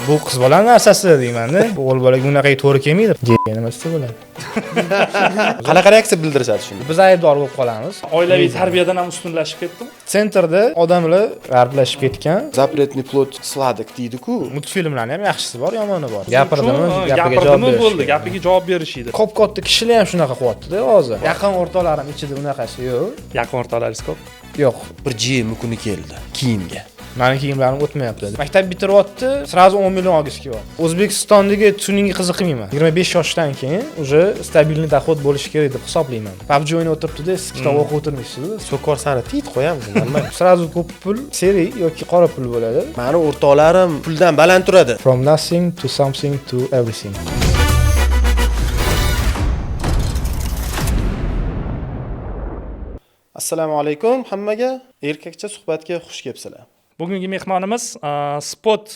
bu qiz bola narsasi deyman-da. Bu o'g'il bolaga bunaqa to'g'ri kelmaydi. Nima desa bo'ladi. Qanaqa reaksiya bildirishadi shunda? Biz aybdor bo'lib qolamiz. Oilaviy tarbiyadan ham ustunlashib ketdimi? Sentrda odamlar g'arblashib ketgan. Запретный плод сладок deydi-ku. Multfilmlarning ham yaxshisi bor, yomoni bor. Gapirdimi, gapiga javob gapirdimi berish. bo'ldi, gapiga javob berishidi. Ko'p-katta kishilar ham shunaqa qilyapti-da hozir. Yaqin o'rtalarim ichida bunaqasi yo'q. Yaqin o'rtalaringiz ko'p. Yo'q. Bir jemi kuni keldi kiyimga. Meni kiyimlarim o'tmayapti. Maktab bitiryapti, sразу 10 million olgisi kelyapti. O'zbekistondagi tuninga qiziqmayman. 25 yoshdan keyin уже stabilniy dohod bo'lishi kerak deb hisoblayman. PUBG o'ynab o'tiribdi-da, siz kitob o'qib o'tirmaysiz. So'kor sani tit qo'yamiz, nima? Sразу ko'p pul, seri yoki qora pul bo'ladi. Meni o'rtoqlarim puldan baland turadi. From nothing to something to everything. Assalomu alaykum hammaga. Erkakcha suhbatga xush kelibsizlar. Bugungi mehmonimiz Spot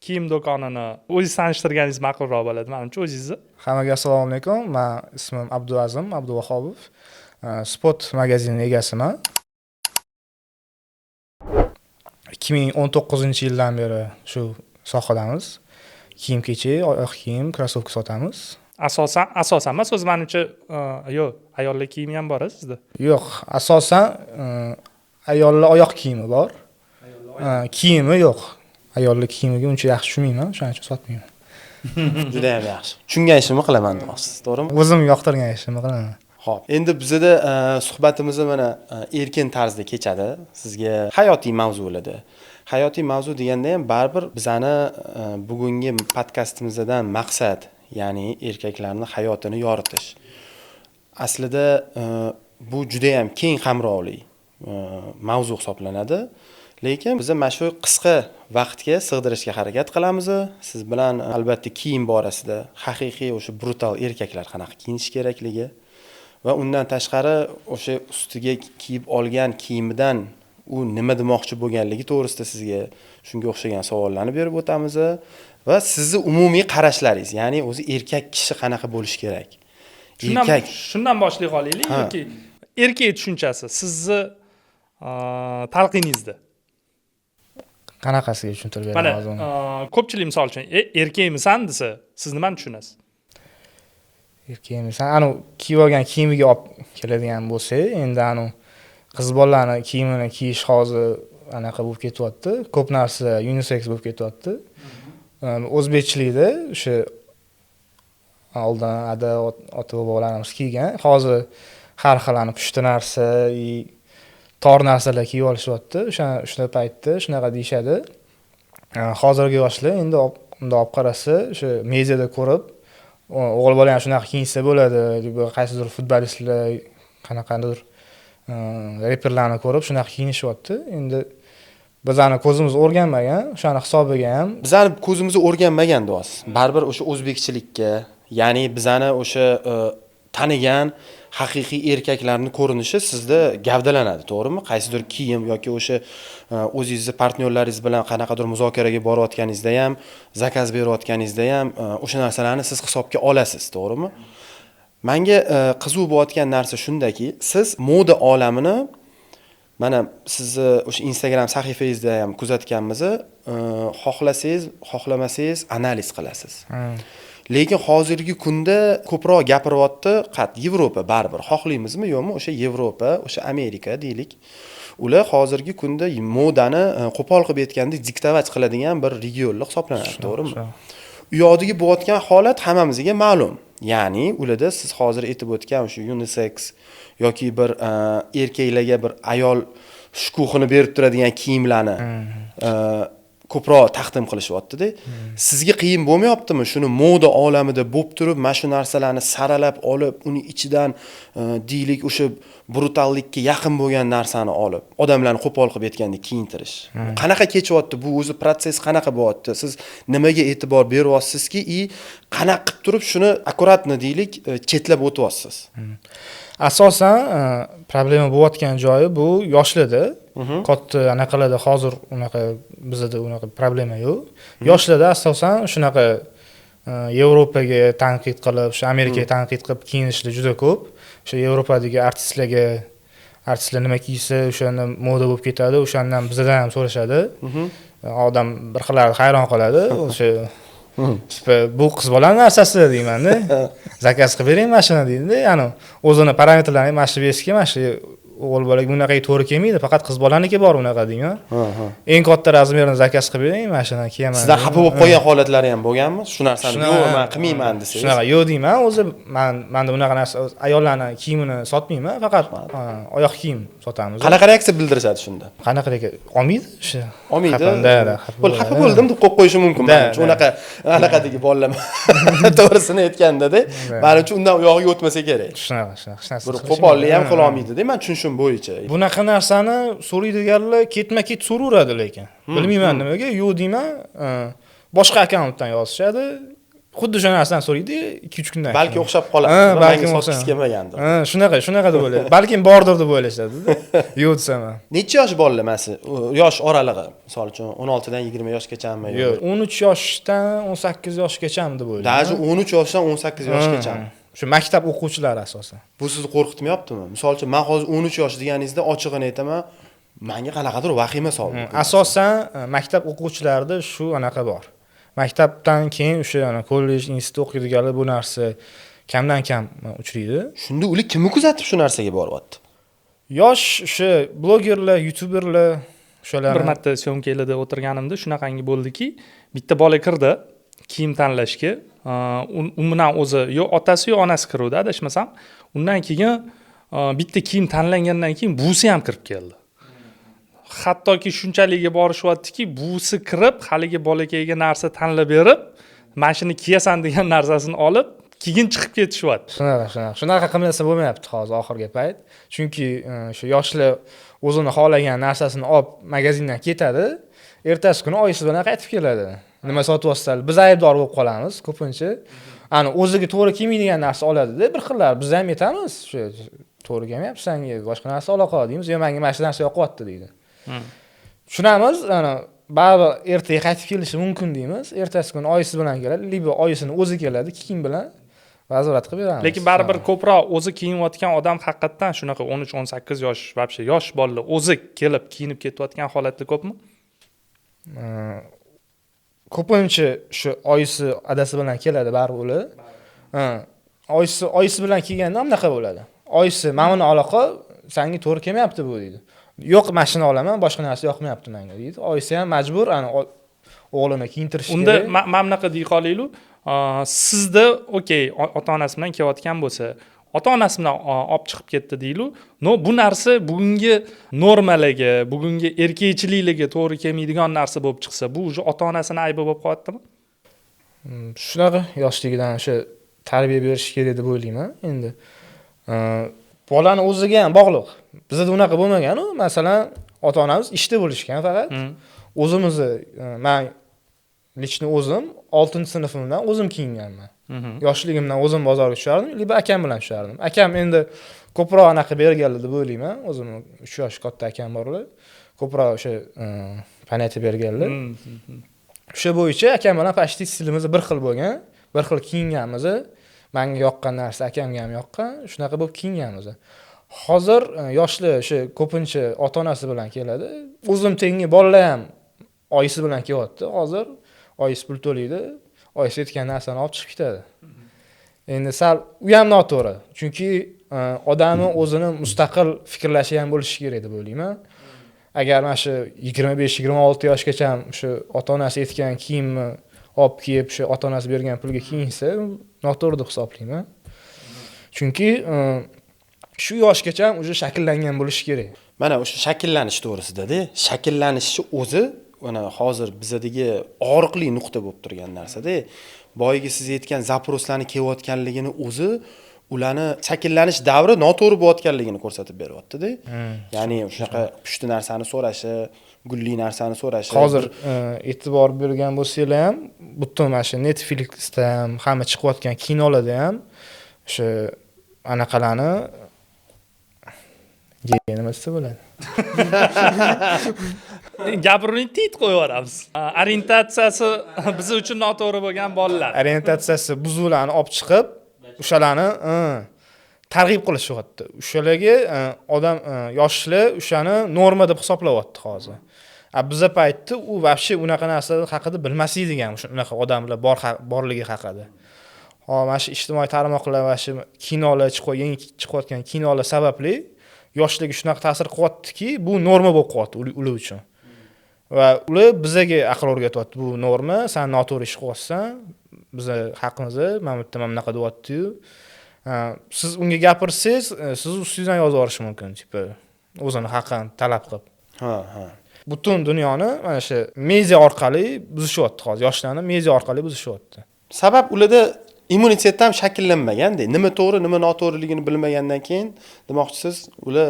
kiyim do'konini o'zingiz tanishtirganingiz ma'qulroq bo'ladi, menimcha o'zingizni. Hammaga assalomu alaykum. Men ismim Abduazim Abduvahobov. Spot magazini egasiman. 2019-yildan beri shu sohadamiz. Kiyim-kechak, oyoq kiyim, krossovka sotamiz. Asosan emas, o'z menimcha, yo'q, ayollar kiyimi ham bor sizda. Yo'q, asosan ayollar oyoq kiyimi bor. Kiyimi yo'q. Ayollar kiyimiga uncha yaxshi tushunmayman, shuning uchun sotmayman. Juda ham yaxshi. Tushungan ishimni qilaman demoqchisiz, to'g'rimi? O'zim yoqtirgan ishimni qilaman. Xo'p, endi bizda suhbatimiz mana erkin tarzda kechadi. Sizga hayotiy mavzularda. Hayotiy mavzu deganda ham baribir bizani bugungi podkastimizdan maqsad, ya'ni erkaklarning hayotini yoritish. Aslida bu juda ham keng qamrovli mavzu hisoblanadi. Lekin biz mana shu qisqa vaqtga sig'dirishga harakat qilamiz. Siz bilan albatta kiyim borasida haqiqiy o'sha brutal erkaklar qanaqa kiyinish kerakligi va undan tashqari o'sha ustiga kiyib olgan kiyimidan u nima demoqchi bo'lganligi to'g'risida sizga shunga o'xshagan savollarni berib o'tamiz va sizni umumiy qarashlaringiz, ya'ni o'zi erkak kishi qanaqa bo'lishi kerak. Shundan boshlay qolaylik yoki erkak tushunchasi sizni talqiningizda. Qanaqasiga tushuntirib beraman hozir? Mana ko'pchilik misol uchun erkakmisan desa, siz nimani tushunasiz? Erkakmisan, anu kiyib olgan kiyimiga olib keladigan bo'lsa, endi anu qiz bolalarning kiyimini kiyish hozir anaqa bo'lib ketyapti. Ko'p narsa unisex bo'lib ketyapti. O'zbekchilikda o'sha oldin ota-bobolarimiz kiygan, hozir har xil pushti narsa, tor narsalar kiyib olishyapti. O'sha paytda shunaqa deyshadi. Hozirgi yoshlar endi unda olib qarasa, o'sha mediada ko'rib, o'g'il bola ham shunaqa kiyinsa bo'ladi, deb qaysidir futbolistlar, qanaqadir reperlarni ko'rib shunaqa kiyinishyapti. Endi bizani ko'zimiz o'rganmagan, o'shani hisobiga ham bizani ko'zimiz o'rganmagan deyapsiz. Baribir o'sha o'zbekchilikka, ya'ni bizani o'sha tanigan haqiqiy erkaklarning ko'rinishi sizda gavdalanadi, to'g'rimi? Qaysidir kiyim yoki o'sha o'zingizni partnyorlaringiz bilan qanaqadir muzokaraga borayotganingizda ham, zakaz berayotganingizda ham o'sha narsalarni siz hisobga olasiz, to'g'rimi? Menga qiziq bo'layotgan narsa shundaki, siz moda olamini mana sizni o'sha Instagram sahifangizda ham kuzatganmiz, xohlasangiz, xohlamasangiz analiz qilasiz. Lekin hozirgi kunda ko'proq gapiryapti, Yevropa baribir xohlaymizmi yo'qmi, o'sha Yevropa, o'sha Amerika deylik. Ular hozirgi kunda modani qo'pol qilib aytganda diktovat qiladigan bir regionlar hisoblanadi, to'g'rimi? U yoqdagi bo'layotgan holat hammamizga ma'lum. Ya'ni ularda siz hozir aytib o'tgan o'sha unisex yoki bir erkaklarga bir ayol shukuhini berib turadigan kiyimlarni ko'proq taqdim qilishyapti-da. Sizga qiyin bo'lmayaptimi shuni moda olamida bo'lib turib, mana shu narsalarni saralab olib, uni ichidan deylik o'sha brutallikka yaqin bo'lgan narsani olib, odamlarni qo'pol qilib aytganda kiyintirish. Qanaqa kechyapti bu o'zi proses qanaqa bo'lyapti? Siz nimaga e'tibor beryapsizki, qanaqa qilib turib shuni akkuratni deylik chetlab o'tyapsiz? Asosan problema bo'layotgan joyi bu yoshlarda. Katta anaqalarda hozir unaqa bizda unaqa problema yo'q. Yoshlarda asosan shunaqa Yevropaga tanqid qilib, o'sha Amerikaga tanqid qilib kiyinishlar juda ko'p. O'sha Yevropadagi artistlar nima kiysa, o'shanda moda bo'lib ketadi, o'shandan bizdan ham so'rashadi. odam bir xillar hayron qoladi o'sha tipa bu qiz bola narsasi deymanda zakaz qilib bering mashina deydi ya'ni o'zini parametrlarini mana shu besiga mana shu o'g'il bolaga bunaqa to'g'ri kelmaydi faqat qiz bolaniki bor unaqa deyman eng katta razmerni zakaz qilib bering mashina kiyaman sizlar xafa bo'lib qolgan holatlari ham bo'lganmi shu narsani yo'q men qilmayman desangiz shunaqa yo'q deyman o'zi manda bunaqa narsa ayollarni kiyimini sotmayman faqat oyoq kiyim sotamiz qanaqa reaksiya bildirishadi shunda qanaqa olmaydi o'sha olmaydi xafa bo'ladi bo'ldim deb qo'yib qo'yishi mumkin manimcha unaqa anaqadagi bolalar to'g'risini aytganda-da manimcha undan uyog'iga o'tmasa kerak shunaqa bir qo'pollik ham qila olmaydi-da men tushunishim bo'yicha bunaqa narsani so'raydiganlar ketma-ket so'raveradi lekin bilmayman nimaga yo'q deyman boshqa akkauntdan yozishadi xuddi o'sha narsani so'raydi 2-3 kundan balki o'xshab qoladi balki sotgisi kelmagandir shunaqa deb o'ylaydi balkim bordir deb o'ylashadi yo'q desam necha yosh bolalar mana yosh oralig'i misol uchun 16 dan 20 yoshgachami yo'q 13 yoshdan 18 yoshgachami deb o'ylayman даже 13 yoshdan 18 yoshgachami shu maktab o'quvchilari asosan bu sizni qo'rqitmayaptimi misol uchun men hozir 13 yosh deganingizda ochig'ini aytaman menga qanaqadir vahima soldi asosan maktab o'quvchilarida shu anaqa bor maktabdan keyin o'sha kollej institut o'qiydiganlar bu narsa kamdan kam uchraydi shunda ular kimni kuzatib shu narsaga boryapti yosh o'sha blogerlar youtuberlar o'shalar bir marta syomkalarda o'tirganimda shunaqangi bo'ldiki bitta bola kirdi kiyim tanlashga u bilan o'zi yo otasi yo onasi kiruvdi adashmasam undan keyin bitta kiyim tanlangandan keyin buvisi ham kirib keldi hattoki shunchaligiga borishyaptiki buvisi kirib haligi bolakayga narsa tanlab berib mana shuni kiyasan degan narsasini olib keyin chiqib ketishyapti shunaqa qilmasa bo'lmayapti hozir oxirgi payt chunki o'sha yoshlar o'zini xohlagan narsasini olib magazindan ketadi ertasi kuni oyisi bilan qaytib keladi nima sotyapsizlar biz aybdor bo'lib qolamiz ko'pincha ani o'ziga to'g'ri kelmaydigan narsa oladida bir xillar biz ham aytamiz shu to'g'ri kelmayapti senga boshqa narsa ola qol deymiz yo menga mana shu narsa yoqyapti deydi tushunamiz baribir ertaga qaytib kelishi mumkin deymiz ertasi kuni oyisi bilan keladi libo oyisini o'zi keladi kiyim bilan vazorat qilib beramiz lekin baribir ko'proq o'zi kiyinayotgan odam haqiqatdan shunaqa 13-18 yosh вообще yosh bolalar o'zi kelib kiyinib ketayotgan holatlar ko'pmi ko'pincha shu oyisi adasi bilan keladi baribir ular oyisi bilan kelganda bunaqa bo'ladi oyisi mana buni ola qol senga to'g'ri kelmayapti bu deydi yo'q mashina olaman boshqa narsa yoqmayapti menga deydi oyisi ham majbur o'g'lini kiyintirish unda mana bunaqa dey qolaylik sizda okey ota onasi bilan kelayotgan bo'lsa ota onasi bilan olib chiqib ketdi deylik no bu narsa bugungi normalarga bugungi erkakchiliklarga to'g'ri kelmaydigan narsa bo'lib chiqsa bu уже ota onasini aybi bo'lib qolyaptimi shunaqa yoshligidan o'sha tarbiya berish kerak deb o'ylayman endi bolani o'ziga ham bog'liq bizda unaqa bo'lmagan-ku masalan ota onamiz ishda bo'lishgan faqat o'zimizni men lично o'zim 6-sinfimdan o'zim kiyinganman yoshligimdan o'zim bozorga tushardim liba akam bilan tushardim akam endi ko'proq anaqa berganlar deb o'ylayman o'zimni 3 yosh katta akam borlar ko'proq o'sha panaytib berganlar o'sha bo'yicha akam bilan почти stilimiz bir xil bo'lgan bir xil kiyinganmiz menga yoqqan narsa akamga ham yoqqan shunaqa bo'lib kiyinganmiz hozir yoshlar o'sha ko'pincha ota onasi bilan keladi o'zim tengi bolalar ham oyisi bilan kelyapti hozir oyisi pul to'laydi oyisi aytgan narsani olib chiqib ketadi endi sal u ham noto'g'ri chunki odamni o'zini mustaqil fikrlashi ham bo'lishi kerak deb o'ylayman agar mana shu 25-26 yoshgacha ham shu ota onasi aytgan kiyimni olib kiyib shu ota onasi bergan pulga kiyinsa noto'g'ri deb hisoblayman chunki shu yoshgacha ham уже shakllangan bo'lishi kerak mana o'sha shakllanish to'g'risida-da shakllanishni o'zi mana hozir bizdagi og'riqli nuqta bo'lib turgan narsa-da boyagi siz aytgan zaproslarni kelayotganligini o'zi ularni shakllanish davri noto'g'ri bo'layotganligini ko'rsatib beryapti-da ya'ni shunaqa pushti narsani so'rashi gulli narsani so'rashi hozir e'tibor bergan bo'lsanglar ham butun mana shu Netflixda ham hamma chiqayotgan kinolarda ham o'sha anaqalarni nima desa bo'ladi gapiruvni tit qo'yib yuboramiz orientatsiyasi biz uchun noto'g'ri bo'lgan bolalar orientatsiyasi buzuqlarni olib chiqib o'shalarni targ'ib qilishyapti o'shalarga odam yoshlar o'shani norma deb hisoblayapti hozir Biza paytda u вообще unaqa narsalar haqida bilmasdik ham, shunaqa odamlar borligi haqida. Mana shu ijtimoiy tarmoqlar va shu kinolar yangi chiqayotgan kinolar sababli yoshlarga shunaqa ta'sir qilyaptiki, bu norma bo'lib qolyapti ular uchun. Va ular bizaga aql o'rgatyapti. Bu norma, sen noto'g'ri ish qilyapsan, biza haqimizni mana bu yerda mana bunaqa deyapti-yu. Siz unga gapirsangiz, siz ustingizdan yozib yuborish mumkin, tipa o'zini haqqini talab qilib. Ha. Butun dunyoni mana shu media orqali buzishyapti hozir. Yoshlarni media orqali buzishyapti. Sabab ularda immunitet ham shakllanmaganda, nima to'g'ri, nima noto'g'riligini bilmagandan keyin demoqchisiz, ular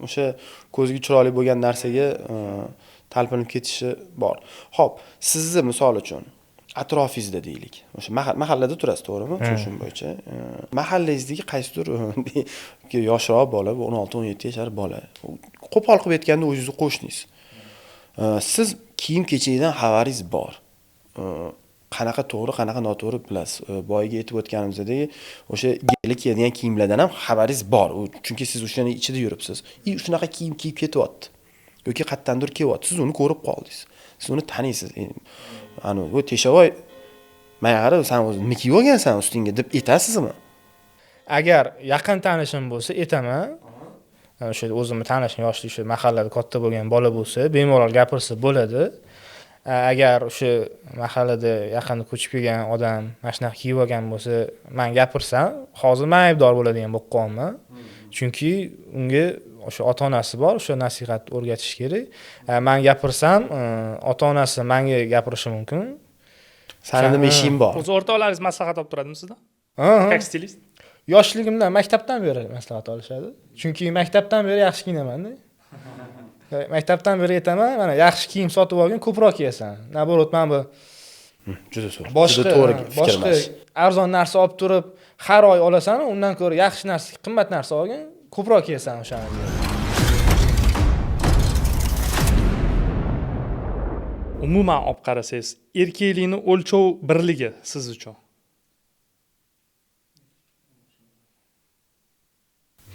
o'sha ko'zga chiroyli bo'lgan narsaga talpinib ketishi bor. Xo'p, sizni misol uchun atrofingizda deylik. O'sha mahallada turasiz, to'g'rimi? Tushunishim bo'yicha. Mahallangizdagi qaysidir yoshroq bola, 16-17 yashar bola. Qo'pol qilib aytganda o'zingizni qo'shningiz. Siz kiyim-kechakdan xabaringiz bor. Qanaqa to'g'ri, qanaqa noto'g'ri bilasiz. Boyiga aytib o'tganimizdek, o'sha geli kiyadigan kiyimlardan ham xabaringiz bor. Chunki siz o'shaning ichida yuribsiz. Shunaqa kiyim kiyib ketyapti. Yoki qayerdandir kelyapti. Siz uni ko'rib qoldingiz. Siz uni taniysiz. Ana bu Teshovoy mayag'ari sen o'zing nima kiyib olgansan ustingga deb aytasizmi? Agar yaqin tanishim bo'lsa, aytaman. O'sha o'zimni tanishim yoshli shu mahallada katta bo'lgan bola bo'lsa, bemalol gapirsa bo'ladi. Agar o'sha mahallada yaqinda ko'chib kelgan odam mana shunaqa kiyib olgan bo'lsa, men gapirsam, hozir men aybdor bo'ladigan bo'lib qolman. Chunki unga o'sha ota-onasi bor, o'sha nasihat o'rgatish kerak. Men gapirsam, ota-onasi menga gapirishi mumkin. Sani nima ishing bor? O'z o'rtoqlaringiz maslahat olib turadimi sizdan? Как stilist? Yoshligimdan maktabdan beri maslahat olishadi. Chunki maktabdan beri yaxshi kiyinaman-da. Maktabdan beri aytaman, mana yaxshi kiyim sotib olgin, ko'proq kiyasan. Naborot, men bu juda to'g'ri. Boshqa arzon narsa olib turib, har oy olasan, undan ko'ra yaxshi narsa, qimmat narsa olgin, ko'proq kiyasan o'shani. Umuman olib qarasangiz, erkaklikni o'lchov birligi siz uchun.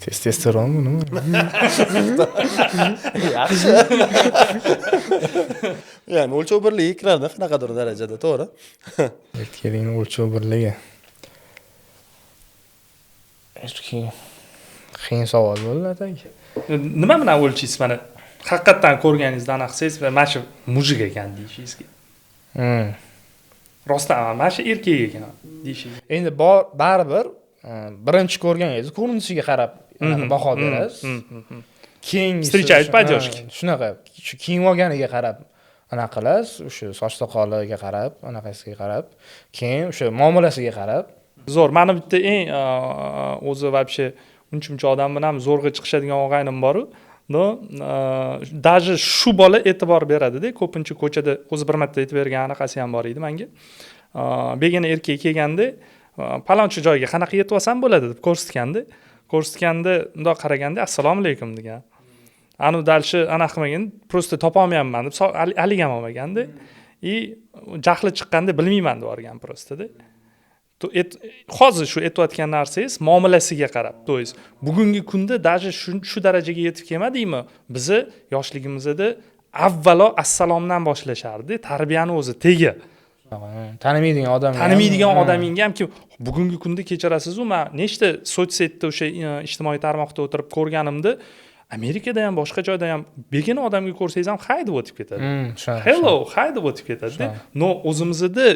Testosteronmi nima? Yaxshi. Ya'ni o'lchov birligi kiradi qanaqadir darajada, to'g'ri? Erkaklikni o'lchov birligi. Qiyin savol bo'ldi, ataka. Nima bilan o'lchaysiz mana? Haqiqatan ko'rganingizda aniqsangiz va mana shu mujik ekan deyishingizga. Rostdan mana shu erkak ekan deyishingiz. Endi baribir birinchi ko'rganingiz ko'rinishiga qarab baho berasiz. Keyin встречать поддержки. Shunaqa, shu kiyim olganiga qarab anaqa qilasiz, o'sha soch soqoliga qarab, anaqasiga qarab, keyin o'sha muomalasiga qarab. Zo'r, meni bitta eng o'zi вообще uncha odam bilan zo'rg'a chiqishadigan og'aynim bor-ku. No, даже shu bola e'tibor beradi-da, ko'pincha ko'chada o'zi bir marta aytib bergan anaqasi ham bor edi menga. Begona erkak kelganda, palonchi joyga qanaqa yetib olsam bo'ladi deb ko'rsatganda, undoq qaraganda assalomu alaykum degan. Anu dalshi anaqa qilmagan, просто topa olmayapman deb haligi ham olmaganda. Jahli chiqqanda bilmayman deb o'rgan просто-da. Hozir shu aytayotgan narsangiz muomalasiga qarab, to есть bugungi kunda даже shu darajaga yetib kelmadikmi? Bizni yoshligimizda avvalo assalomdan boshlashardi, tarbiyani o'zi tegi. Tanimaydigan odamingga ham kim bugungi kunda kechirasiz-ku, men nechta sotsaytda o'sha ijtimoiy tarmoqda o'tirib ko'rganimda, Amerikada ham boshqa joyda ham begona odamga ko'rsangiz ham hay deb o'tib ketadi. Hello, hay deb o'tib ketadi. No, o'zimizda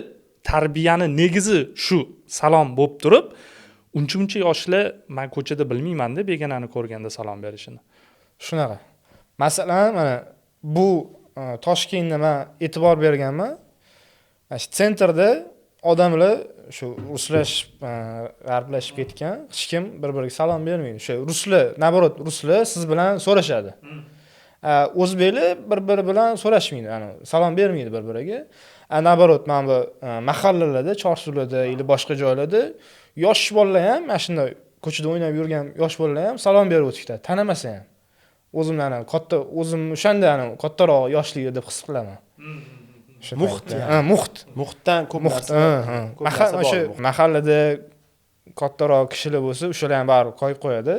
tarbiyani negizi shu salom bo'lib turib, uncha yoshlar men ko'chada bilmayman-da begonani ko'rganda salom berishini. Shunaqa. Masalan, mana bu Toshkentda men e'tibor berganman. Mana shu sentrda odamlar shu ruslashib, g'arblashib ketgan, hech kim bir-biriga salom bermaydi. O'sha ruslar, naborot ruslar siz bilan so'rashadi. O'zbeklar bir-biri bilan so'rashmaydi, salom bermaydi bir-biriga. Naborot, mana bu mahallalarda, chorsularda yoki boshqa joylarda yosh bolalar ham, mana shunday ko'chada o'ynab yurgan yosh bolalar ham salom berib o'tishadi, tanimasa ham. O'zimdan o'zim o'shanda kattaroq yoshli deb his qilaman. Muhtdan ko'p narsa. Mahallada kattaroq kishilar bo'lsa, o'shalar ham baribir qo'yib qo'yadi.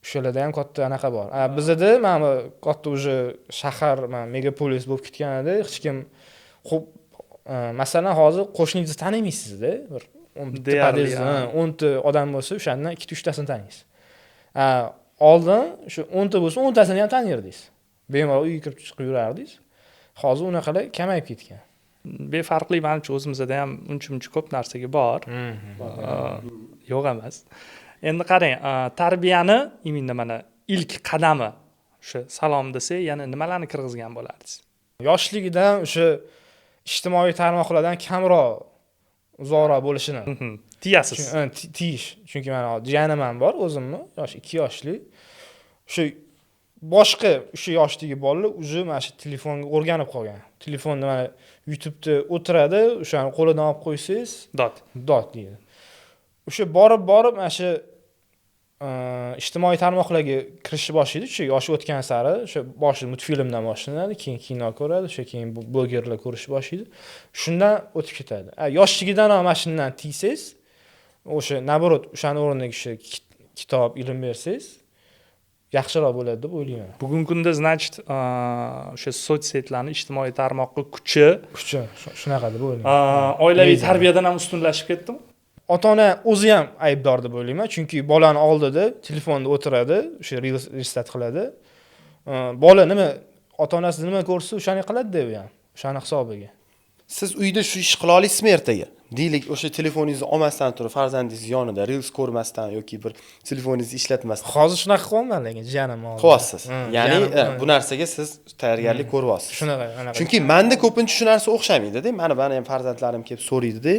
O'shalarda ham katta anaqa bor. Bizda mana bu katta уже shahar, mana megapolis bo'lib ketganida hech kim xo'p, masalan, hozir qo'shningizni tanimaysizda. Bir 10 ta odam bo'lsa, o'shandan 2-3 tasini taniysiz. Oldin shu 10 ta bo'lsa, 10 tasini ham tanirdingiz. Bemalol uyga kirib chiqib yurardingiz. Hozir unaqalar kamayib ketgan. Befarqli menimcha o'zimizda ham uncha ko'p narsaga bor. Yo'q emas. Endi qarang, tarbiyani imenda mana ilk qadami o'sha salom desa, yana nimalarni kirgizgan bo'lardingiz? Yoshligidan o'sha ijtimoiy tarmoqlardan kamroq uzoqroq bo'lishini tiyasiz. Tiyish. Chunki mana jiyanim ham bor o'zimni, 2 yoshli. O'sha boshqa o'sha yoshdagi bolalar уже mana shu telefonga o'rganib qolgan. Telefonni mana YouTube'da o'tiradi, o'shani qo'lidan olib qo'ysangiz, dot deydi. O'sha borib mana shu ijtimoiy tarmoqlarga kirishni boshlaydi, o'sha yoshi o'tgan sari, o'sha boshida multfilmdan boshlanadi, keyin kino ko'radi, o'sha keyin blogerlar ko'rishni boshlaydi. Shundan o'tib ketadi. Yoshligidan ham mana shundan tiysangiz, o'sha naborot o'shani o'rniga o'sha kitob, ilm bersangiz, yaxshiroq bo'ladi deb o'ylayman. Bugungi kunda значит o'sha sochsetlarning ijtimoiy tarmoqqa kuchi shunaqa deb o'ylayman. Oilaviy tarbiyadan ham ustunlashib ketdimi? Ota-ona o'zi ham aybdor deb o'ylayman, chunki bolani oldida telefonda o'tiradi, o'sha realistat qiladi. Bola nima, ota-onasi nima ko'rsa, o'shani qiladi-da u ham, o'shani hisobiga. Siz uyda shu ish qila olasizmi ertaga? Deylik, o'sha telefoningizni olmasdan turib, farzandingiz yonida reels ko'rmasdan yoki bir telefoningizni ishlatmasdan. Hozir shunaqa qilyapman, lekin jiyanim hozir. Qilyapsiz. Ya'ni bu narsaga siz tayyorgarlik ko'ryapsiz. Shunaqa. Chunki menda ko'pincha shu narsa o'xshamaydi-da. Mani ham farzandlarim kelib so'raydi-da.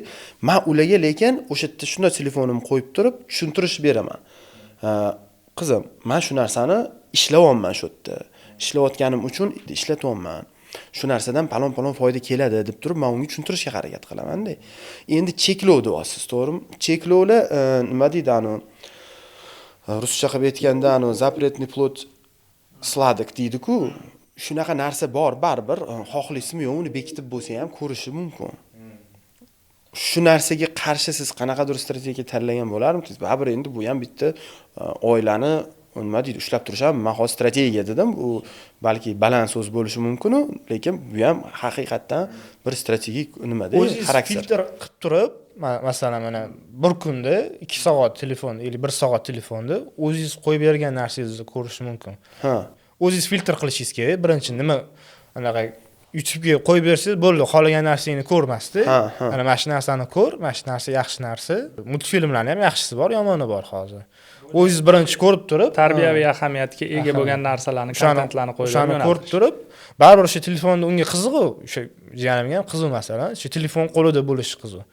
Men ularga lekin o'sha yerda shunday telefonimni qo'yib turib, tushuntirish beraman. Qizim, men shu narsani ishlayapman shu yerda. Ishlayotganim uchun ishlatyapman. Shu narsadan palon foyda keladi deb turib, men unga tushuntirishga harakat qilaman-da. Endi cheklov deyapsiz, to'g'rimi? Cheklovlar nima deydi ani? Ruscha qilib aytganda ani запретный плод sladek deydi-ku. Shunaqa narsa bor, baribir xohlaysizmi yo'q, uni bekitib bo'lsa ham ko'rishi mumkin. Shu narsaga qarshi siz qanaqadir strategiya tanlagan bo'larmisiz? Baribir endi bu ham bitta oilani nima deydi, ushlab turisham, men hozir strategiya dedim. U balki baland so'z bo'lishi mumkin-ku, lekin bu ham haqiqatdan bir strategik nimada xarakter. Filtr qilib turib, masalan, mana bir kunda 2 soat telefon yoki 1 soat telefonda o'zingiz qo'yib bergan narsangizni ko'rish mumkin. O'zingiz filtr qilishingiz kerak. Birinchi nima anaqa YouTube'ga qo'yib bersangiz, bo'ldi, xohlagan narsangni ko'rmasdi. Mana mana shu narsani ko'r, mana shu narsa yaxshi narsa. Multfilmlarning ham yaxshisi bor, yomoni bor hozir. O'zingiz birinchi ko'rib turib, tarbiyaviy ahamiyatga ega bo'lgan narsalarni, kontentlarni qo'yib o'shani ko'rib turib, baribir o'sha telefonda unga qiziq-ku, o'sha jiyanimga ham qiziq masalan, o'sha telefon qo'lida bo'lishi qiziq.